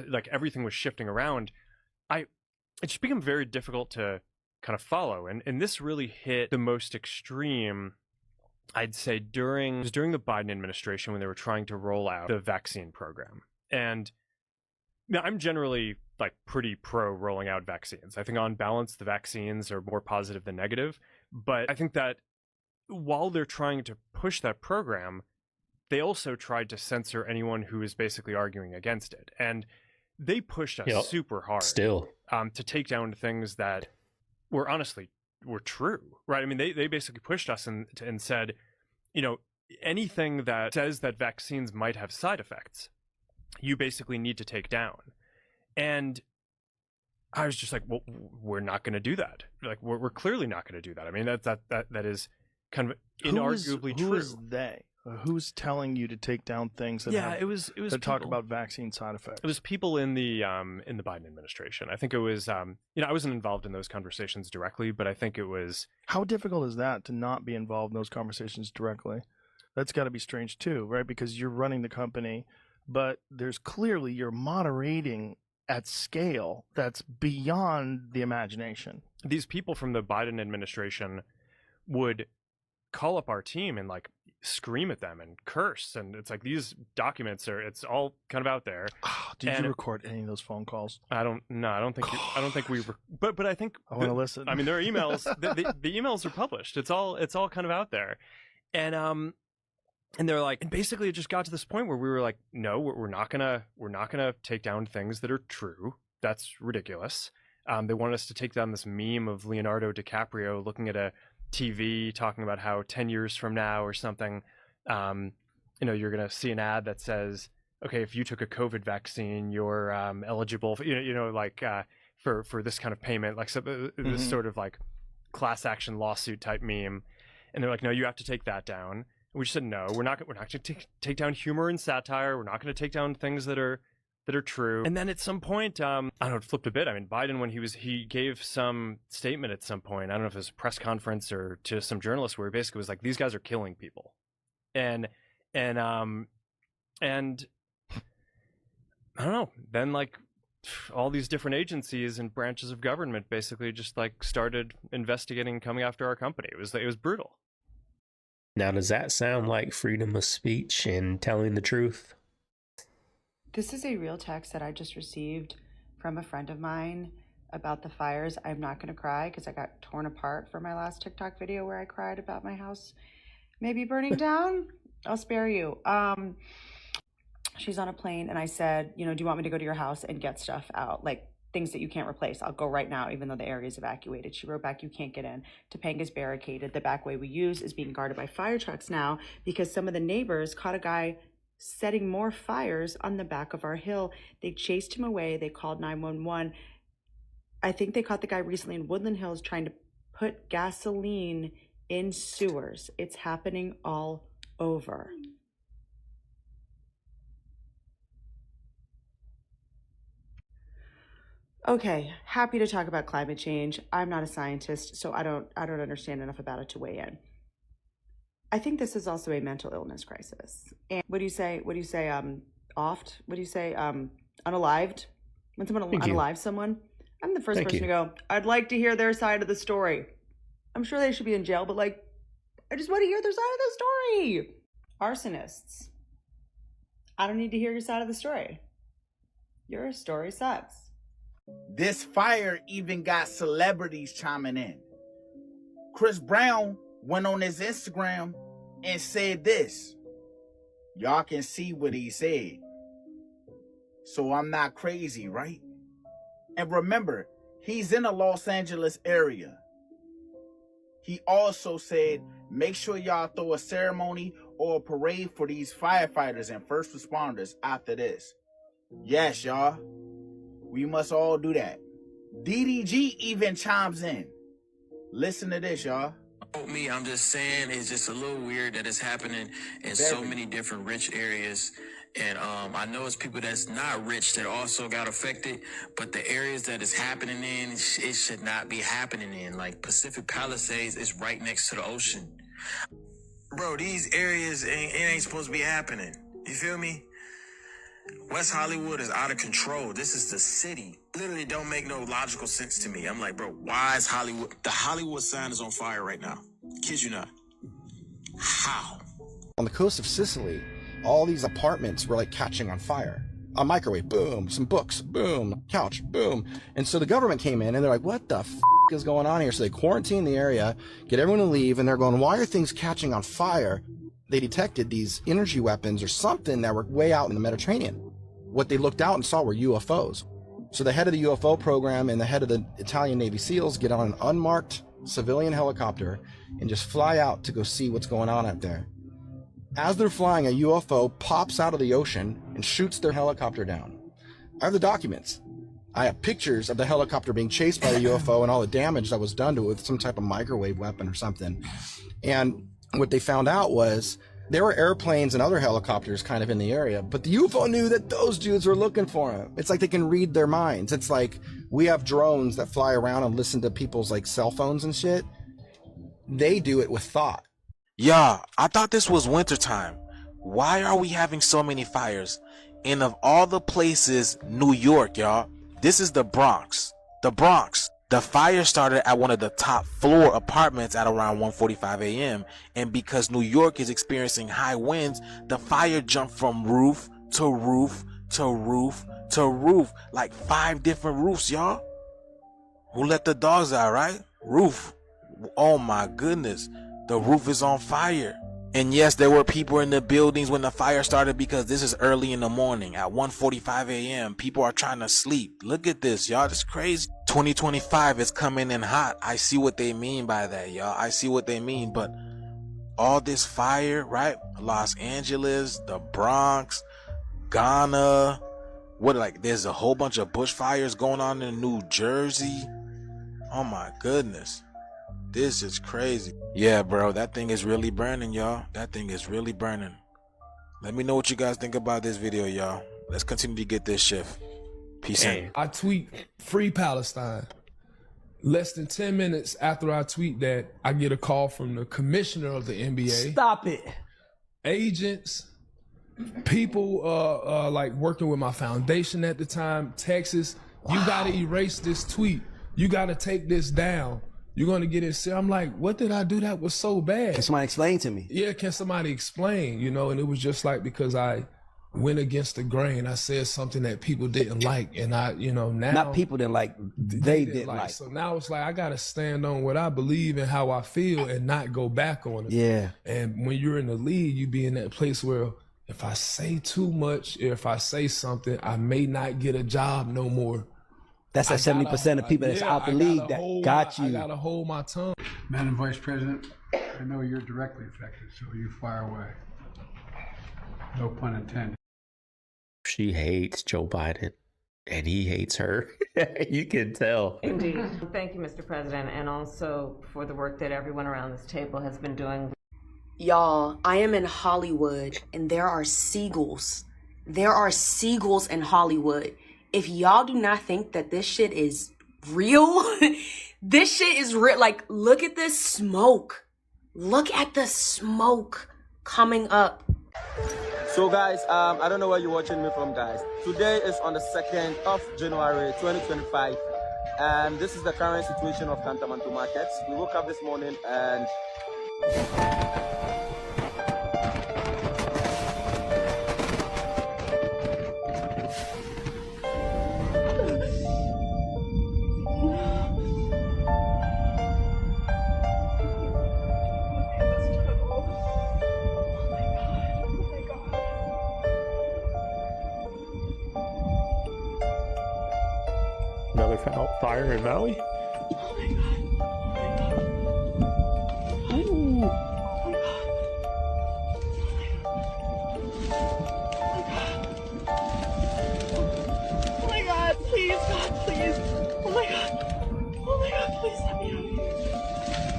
like everything was shifting around. It just became very difficult to kind of follow. And this really hit the most extreme, I'd say, during the Biden administration when they were trying to roll out the vaccine program. And now I'm generally like pretty pro rolling out vaccines. I think on balance, the vaccines are more positive than negative. But I think that while they're trying to push that program, they also tried to censor anyone who is basically arguing against it. And they pushed us super hard still to take down things that were true, right? I mean, they basically pushed us and said, anything that says that vaccines might have side effects, you basically need to take down. And I was just like, well, we're not going to do that. Like, we're clearly not going to do that. I mean, that is kind of inarguably true. Who is they? Who's telling you to take down things that it was that talk about vaccine side effects? It was people in the Biden administration. I think it was I wasn't involved in those conversations directly, but I think it was. How difficult is that to not be involved in those conversations directly? That's got to be strange too, right? Because you're running the company, but there's clearly you're moderating at scale that's beyond the imagination. These people from the Biden administration would call up our team and like scream at them and curse, and it's like these documents it's all kind of out there. Did you record any of those phone calls? I don't think we but I think I want to listen. I mean, there are emails. the emails are published. It's all kind of out there, and they're like, and basically it just got to this point where we were like, no, we're not gonna take down things that are true. That's ridiculous. They wanted us to take down this meme of Leonardo DiCaprio looking at a TV talking about how 10 years from now or something, you're gonna see an ad that says, okay, if you took a COVID vaccine, you're eligible for, for this kind of payment, like this sort of like class action lawsuit type meme. And they're like, no, you have to take that down. We just said, no, we're not going to take down humor and satire. We're not going to take down things that are true. And then at some point, I don't know, it flipped a bit. I mean, Biden, when he gave some statement at some point, I don't know if it was a press conference or to some journalists, where he basically was like, these guys are killing people. And I don't know, then like all these different agencies and branches of government basically just like started investigating, coming after our company. It was brutal. Now, does that sound like freedom of speech and telling the truth? This is a real text that I just received from a friend of mine about the fires. I'm not going to cry because I got torn apart for my last TikTok video where I cried about my house maybe burning down. I'll spare you. She's on a plane and I said, do you want me to go to your house and get stuff out? Like things that you can't replace. I'll go right now, even though the area is evacuated. She wrote back, you can't get in. Topanga's barricaded. The back way we use is being guarded by fire trucks now because some of the neighbors caught a guy setting more fires on the back of our hill. They chased him away. They called 911. I think they caught the guy recently in Woodland Hills trying to put gasoline in sewers. It's happening all over. Okay, happy to talk about climate change. I'm not a scientist, so I don't understand enough about it to weigh in. I think this is also a mental illness crisis. And what do you say? Oft? What do you say? Unalived? When someone unalives someone, I'm the first person to go, I'd like to hear their side of the story. I'm sure they should be in jail, but like, I just want to hear their side of the story. Arsonists. I don't need to hear your side of the story. Your story sucks. This fire even got celebrities chiming in. Chris Brown went on his Instagram and said this. Y'all can see what he said. So I'm not crazy, right? And remember, he's in the Los Angeles area. He also said, make sure y'all throw a ceremony or a parade for these firefighters and first responders after this. Yes, y'all. We must all do that. DDG even chimes in. Listen to this, y'all. Me, I'm just saying it's just a little weird that it's happening in so many different rich areas. And I know it's people that's not rich that also got affected, but the areas that it's happening in, it should not be happening in. Like Pacific Palisades is right next to the ocean. Bro, these areas, it ain't supposed to be happening. You feel me? West Hollywood is out of control. This is the city. Literally don't make no logical sense to me. I'm like, bro, why is Hollywood? The Hollywood sign is on fire right now. Kid you not. How? On the coast of Sicily, all these apartments were like catching on fire. A microwave, boom. Some books, boom. Couch, boom. And so the government came in and they're like, what the f is going on here? So they quarantine the area, get everyone to leave, and they're going, why are things catching on fire? They detected these energy weapons or something that were way out in the Mediterranean. What they looked out and saw were UFOs. So the head of the UFO program and the head of the Italian Navy SEALs get on an unmarked civilian helicopter and just fly out to go see what's going on out there. As they're flying, a UFO pops out of the ocean and shoots their helicopter down. I have the documents. I have pictures of the helicopter being chased by the UFO and all the damage that was done to it with some type of microwave weapon or something. And what they found out was there were airplanes and other helicopters kind of in the area, but the UFO knew that those dudes were looking for him. It's like they can read their minds. It's like we have drones that fly around and listen to people's like cell phones and shit. They do it with thought. Yeah, I thought this was wintertime. Why are we having so many fires? And of all the places, New York, y'all. This is the Bronx. The Bronx. The fire started at one of the top floor apartments at around 1:45 a.m. And because New York is experiencing high winds, the fire jumped from roof to roof to roof to roof. Like 5 different roofs, y'all. Who let the dogs out, right? Roof. Oh my goodness. The roof is on fire. And yes, there were people in the buildings when the fire started because this is early in the morning at 1:45 a.m. People are trying to sleep. Look at this, y'all. It's crazy. 2025 is coming in hot. I see what they mean by that, y'all. I see what they mean. But all this fire, right? Los Angeles, the Bronx, Ghana. There's a whole bunch of bushfires going on in New Jersey. Oh my goodness. This is crazy. Yeah, bro, that thing is really burning, y'all. That thing is really burning. Let me know what you guys think about this video, y'all. Let's continue to get this shift. Peace out. I tweet Free Palestine. Less than 10 minutes after I tweet that, I get a call from the commissioner of the NBA. Stop it. Agents, people like working with my foundation at the time, Texas. Wow. You got to erase this tweet. You got to take this down. You're going to get it. I'm like, what did I do that was so bad? Can somebody explain to me? Yeah, can somebody explain? You know, and it was just like because I went against the grain. I said something that people didn't like. And I, you know, now. Not people didn't like, they didn't like. So now it's like, I got to stand on what I believe and how I feel and not go back on it. Yeah. And when you're in the league, you be in that place where if I say too much, if I say something, I may not get a job no more. That's that 70% of people that's out the league that got you. I gotta hold my tongue. Madam Vice President, I know you're directly affected, so you fire away. No pun intended. She hates Joe Biden, and he hates her. You can tell. Indeed. Thank you, Mr. President, and also for the work that everyone around this table has been doing. Y'all, I am in Hollywood, and there are seagulls. There are seagulls in Hollywood. If y'all do not think that this shit is real, this shit is real. Like, look at this smoke. Look at the smoke coming up. So guys, I don't know where you're watching me from, guys. Today is on the 2nd of January 2025. And this is the current situation of Kantamanto markets. We woke up this morning and fire in Maui? Oh my God, please, God, please. Oh my God. Oh my God, please let me out of here.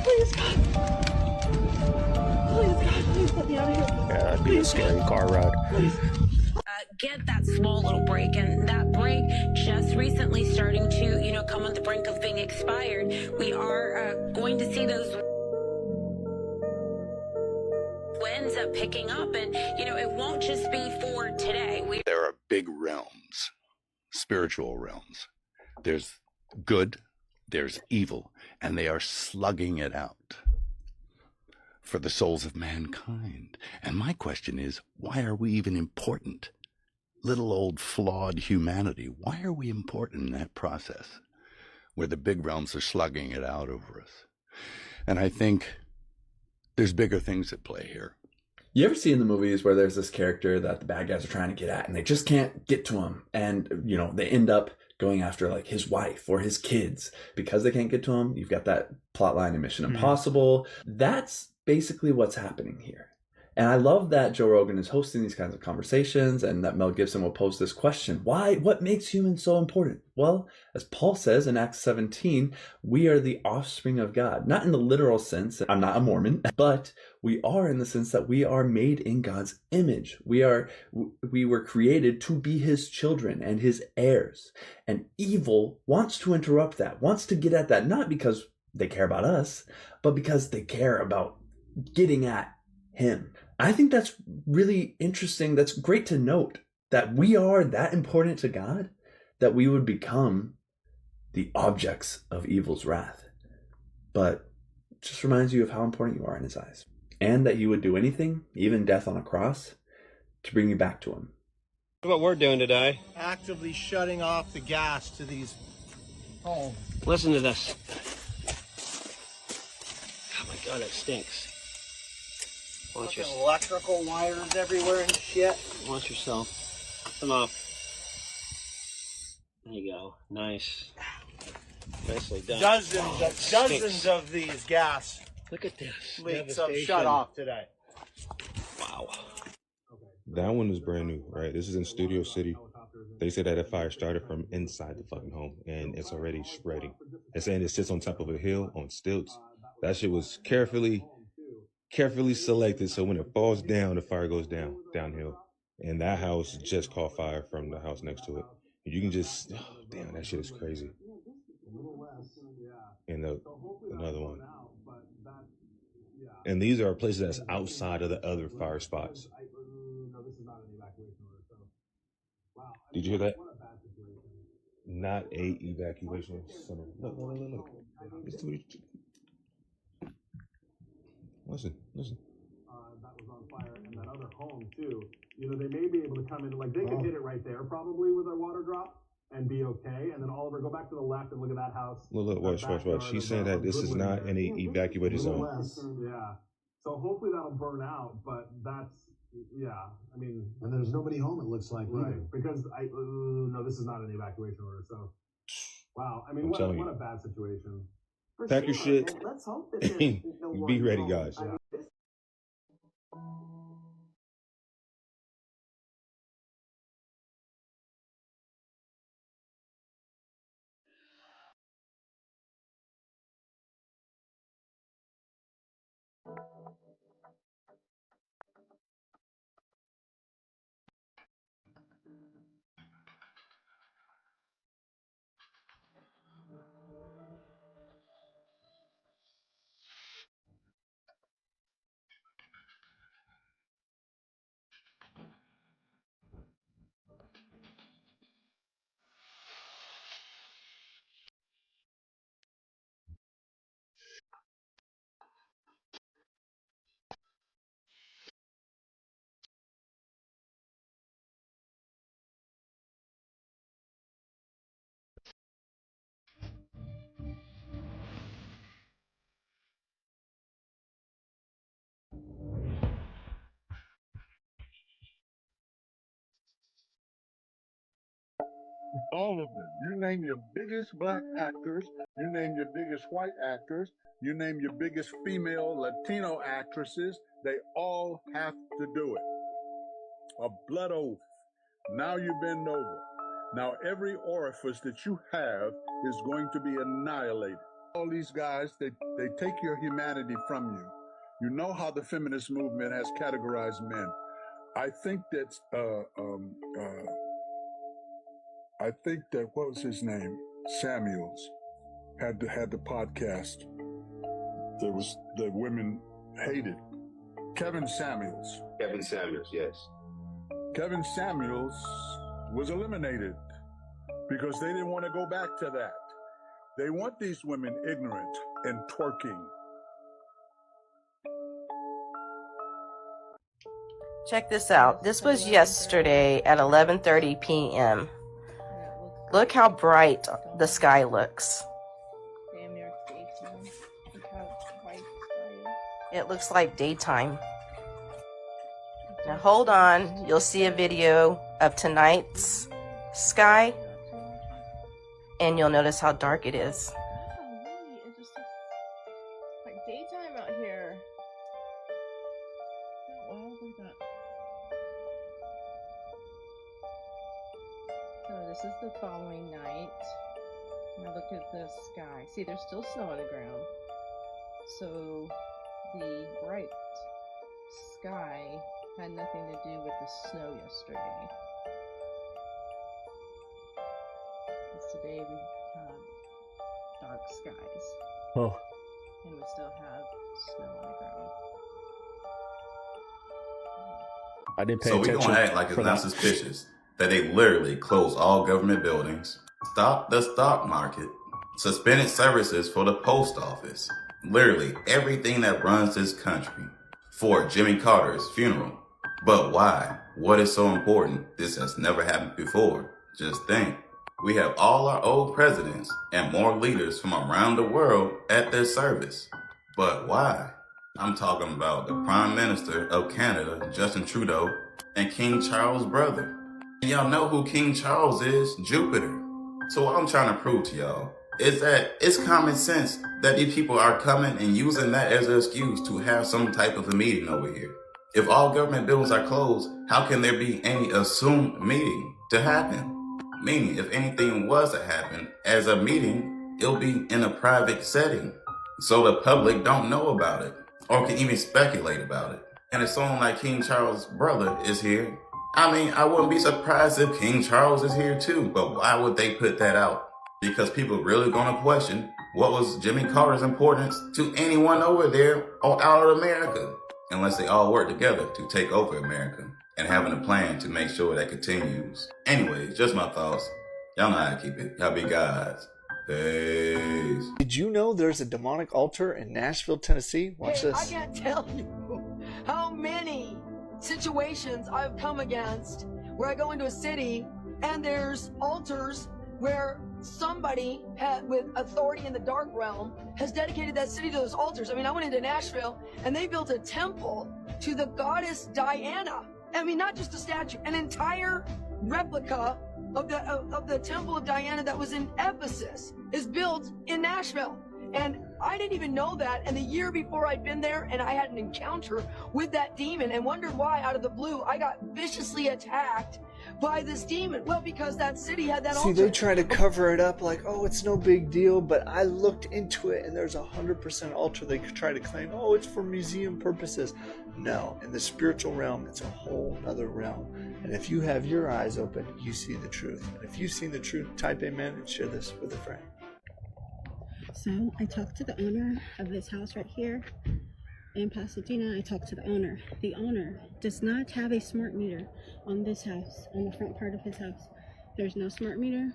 Please, God. Please, God, please let me out of here. Yeah, that'd be a scary car ride. Get that small little break, and that break just recently starting to, come on the brink of being expired. We are going to see those winds picking up, and it won't just be for today. There are big realms, spiritual realms. There's good, there's evil, and they are slugging it out for the souls of mankind. And my question is, why are we even important? Little old flawed humanity, why are we important in that process where the big realms are slugging it out over us? And I think there's bigger things at play here. You ever see in the movies where there's this character that the bad guys are trying to get at and they just can't get to him, and they end up going after like his wife or his kids because they can't get to him? You've got that plot line in Mission Impossible. That's basically what's happening here. And I love that Joe Rogan is hosting these kinds of conversations and that Mel Gibson will pose this question. Why? What makes humans so important? Well, as Paul says in Acts 17, we are the offspring of God. Not in the literal sense, I'm not a Mormon, but we are in the sense that we are made in God's image. We were created to be his children and his heirs. And evil wants to interrupt that, wants to get at that, not because they care about us, but because they care about getting at him. I think that's really interesting. That's great to note that we are that important to God that we would become the objects of evil's wrath. But it just reminds you of how important you are in his eyes, and that you would do anything, even death on a cross, to bring you back to him. What we're doing today. Actively shutting off the gas to these homes. Listen to this. Oh my God, it stinks. Watch yourself. Electrical wires everywhere and shit. Watch yourself. Come off. There you go. Nice. Nicely done. Dozens of these gas. Look at this. Leaks have shut off today. Wow. That one is brand new, right? This is in Studio City. They say that a fire started from inside the fucking home and it's already spreading. They're saying it sits on top of a hill on stilts. That shit was carefully selected, so when it falls down, the fire goes downhill. And that house just caught fire from the house next to it. And you can just, damn, that shit is crazy. And another one. And these are places that's outside of the other fire spots. Did you hear that? Not a evacuation center. Look. Listen. That was on fire in that other home too. They may be able to come in, like they could hit it right there probably with a water drop and be okay. And then Oliver, go back to the left and look at that house. Look, watch. She's saying that this is not any evacuated zone. Yeah. So hopefully that'll burn out, but that's, yeah, I mean. And there's nobody home, it looks like. Right, either. because no, this is not an evacuation order, so. Wow, I mean, what a bad situation. Pack your shit. Let's hope that be ready, guys. Yeah. all of them. You name your biggest black actors, you name your biggest white actors, you name your biggest female Latino actresses, they all have to do it. A blood oath. Now you bend over. Now every orifice that you have is going to be annihilated. All these guys, they take your humanity from you. You know how the feminist movement has categorized men. I think that what was his name? Samuels had the podcast that women hated. Kevin Samuels. Kevin Samuels, yes. Kevin Samuels was eliminated because they didn't want to go back to that. They want these women ignorant and twerking. Check this out. This was yesterday at 11:30 p.m. Look how bright the sky looks. It looks like daytime. Now hold on. You'll see a video of tonight's sky, and you'll notice how dark it is. It's just like daytime out here. Wow, look at that. So this is the following night. Now look at the sky. See, there's still snow on the ground. So the bright sky had nothing to do with the snow yesterday. Because today we have dark skies. Oh. And we still have snow on the ground. I didn't pay So attention. we're gonna act like it's not suspicious that they literally closed all government buildings, stopped the stock market, suspended services for the post office, literally everything that runs this country for Jimmy Carter's funeral. But why? What is so important? This has never happened before. Just think. We have all our old presidents and more leaders from around the world at their service. But why? I'm talking about the Prime Minister of Canada, Justin Trudeau, and King Charles' brother. And y'all know who King Charles is, Jupiter. So what I'm trying to prove to y'all is that it's common sense that these people are coming and using that as an excuse to have some type of a meeting over here. If all government buildings are closed, how can there be any assumed meeting to happen? Meaning, if anything was to happen as a meeting, it'll be in a private setting. So the public don't know about it or can even speculate about it. And if someone like King Charles' brother is here, I mean, I wouldn't be surprised if King Charles is here too, but why would they put that out? Because people really gonna question what was Jimmy Carter's importance to anyone over there or out of America, unless they all work together to take over America and having a plan to make sure that continues. Anyways, just my thoughts. Y'all know how to keep it. Y'all be guys. Peace. Did you know there's a demonic altar in Nashville, Tennessee? Watch this. I can't tell you how many situations I've come against where I go into a city and there's altars where somebody with authority in the dark realm has dedicated that city to those altars. I mean, I went into Nashville and they built a temple to the goddess Diana. I mean, not just a statue, an entire replica of the temple of Diana that was in Ephesus is built in Nashville. And I didn't even know that. And the year before I'd been there and I had an encounter with that demon and wondered why out of the blue I got viciously attacked by this demon. Well, because that city had that altar. See, they try to cover it up like, oh, it's no big deal, but I looked into it and there's 100% altar. They try to claim, oh, it's for museum purposes. No, in the spiritual realm, it's a whole other realm. And if you have your eyes open, you see the truth. And if you've seen the truth, type amen and share this with a friend. So I talked to the owner of this house right here in Pasadena. I talked to the owner. The owner does not have a smart meter on this house, on the front part of his house. There's no smart meter,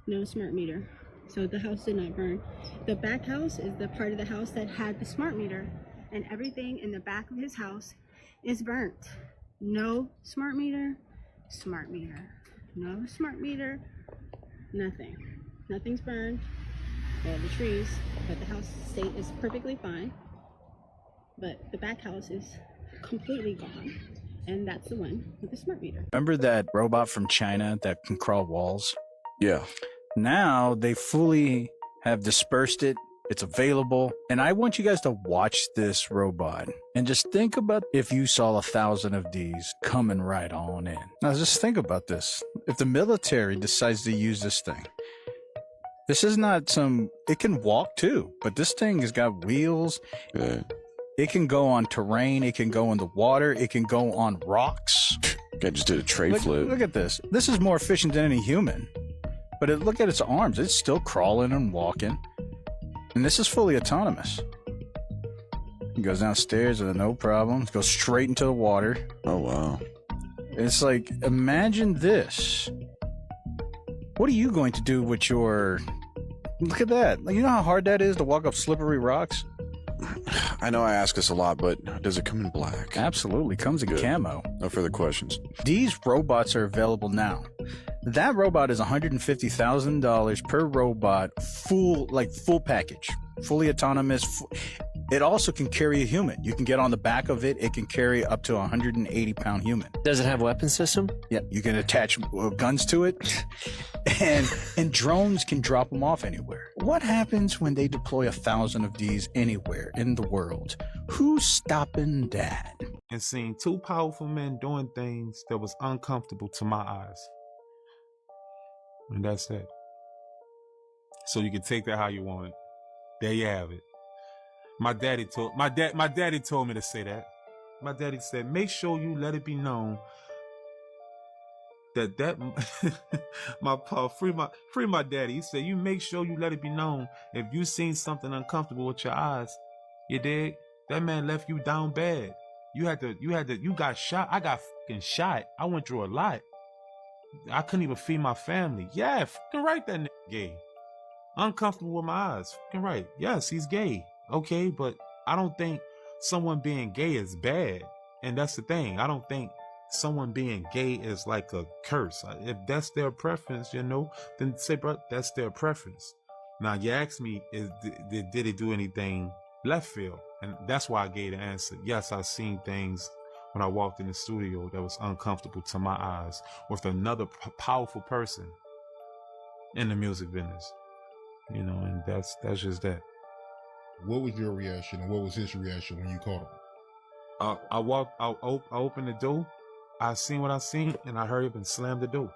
no smart meter. So the house did not burn. The back house is the part of the house that had the smart meter, and everything in the back of his house is burnt. No smart meter, smart meter. No smart meter, nothing. Nothing's burned. Well, the trees, but the house state is perfectly fine. But the back house is completely gone, and that's the one with the smart meter. Remember that robot from China that can crawl walls? Yeah. Now they fully have dispersed it. It's available. And I want you guys to watch this robot and just think about if you saw 1,000 of these coming right on in. Now just think about this. If the military decides to use this thing, this is not it can walk too, but this thing has got wheels. Yeah. It can go on terrain. It can go in the water. It can go on rocks. I just did a tray flip. Look at this. This is more efficient than any human. But look at its arms. It's still crawling and walking. And this is fully autonomous. It goes downstairs with no problems. Goes straight into the water. Oh, wow. It's like, imagine this. What are you going to do with your... Look at that. You know how hard that is to walk up slippery rocks? I know I ask this a lot, but does it come in black? Absolutely. Comes in camo. No further questions. These robots are available now. That robot is $150,000 per robot, full package, fully autonomous. It also can carry a human. You can get on the back of it. It can carry up to a 180-pound human. Does it have a weapon system? Yeah, you can attach guns to it, and drones can drop them off anywhere. What happens when they deploy 1,000 of these anywhere in the world? Who's stopping that? And seeing two powerful men doing things that was uncomfortable to my eyes. And that's it. So you can take that how you want it. There you have it. My daddy told me to say that. My daddy said, make sure you let it be known that my pa, free my daddy. He said, you make sure you let it be known if you seen something uncomfortable with your eyes, you dig? That man left you down bad. You got shot. I got fucking shot. I went through a lot. I couldn't even feed my family. Yeah, fucking right, that nigga gay. Uncomfortable with my eyes. Fucking right. Yes, he's gay. Okay, but I don't think someone being gay is bad. And that's the thing. I don't think someone being gay is like a curse. If that's their preference, then say, bro, that's their preference. Now, you ask me, did it do anything left field? And that's why I gave the answer. Yes, I've seen things when I walked in the studio that was uncomfortable to my eyes with another powerful person in the music business, and that's just that. What was your reaction and what was his reaction when you caught him? I opened the door, I seen what I seen, and I hurried up and slammed the door.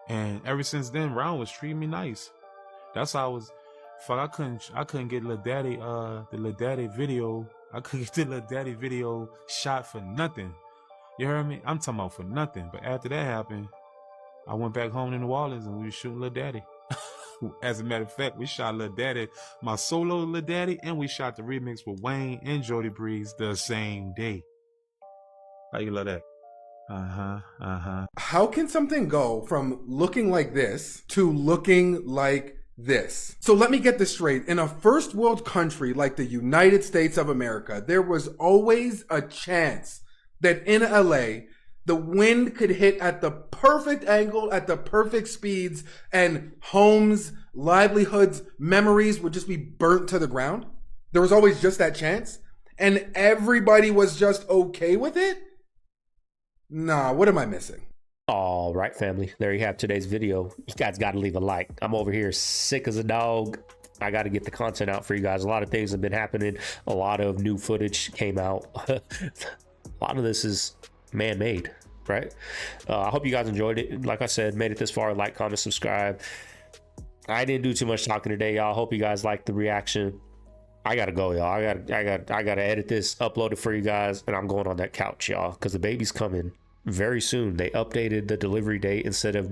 And ever since then, Ron was treating me nice. That's how I was. Fuck, I couldn't get Lil Daddy, the Lil Daddy video. I couldn't get the Lil Daddy video shot for nothing. You heard me? I'm talking about for nothing. But after that happened, I went back home to New Orleans and we were shooting Lil Daddy. As a matter of fact, we shot Lil Daddy, my solo Lil Daddy, and we shot the remix with Wayne and Jody Breeze the same day. How you love that? How can something go from looking like this to looking like this? So let me get this straight. In a first world country like the United States of America, there was always a chance that in LA, the wind could hit at the perfect angle, at the perfect speeds, and homes, livelihoods, memories would just be burnt to the ground. There was always just that chance. And everybody was just okay with it? Nah, what am I missing? All right, family. There you have today's video. You guys got to leave a like. I'm over here sick as a dog. I got to get the content out for you guys. A lot of things have been happening. A lot of new footage came out. A lot of this is man-made, right? I hope you guys enjoyed it. Like I said, made it this far. Like, comment, subscribe. I didn't do too much talking today, y'all. Hope you guys liked the reaction. I gotta go, y'all. I gotta edit this, upload it for you guys, and I'm going on that couch, y'all, because the baby's coming very soon. They updated the delivery date. Instead of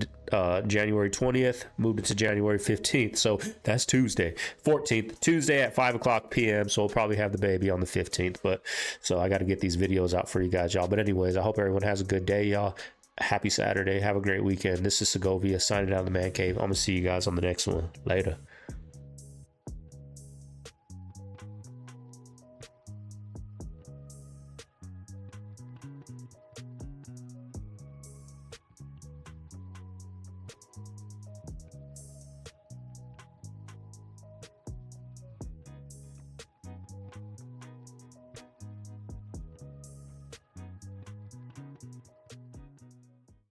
January 20th, moved it to January 15th. So that's Tuesday, 14th, Tuesday at 5:00 p.m. So we'll probably have the baby on the 15th. But so I got to get these videos out for you guys, y'all. But anyways, I hope everyone has a good day, y'all. Happy Saturday. Have a great weekend. This is Segovia signing out of the Man Cave. I'm gonna see you guys on the next one. Later.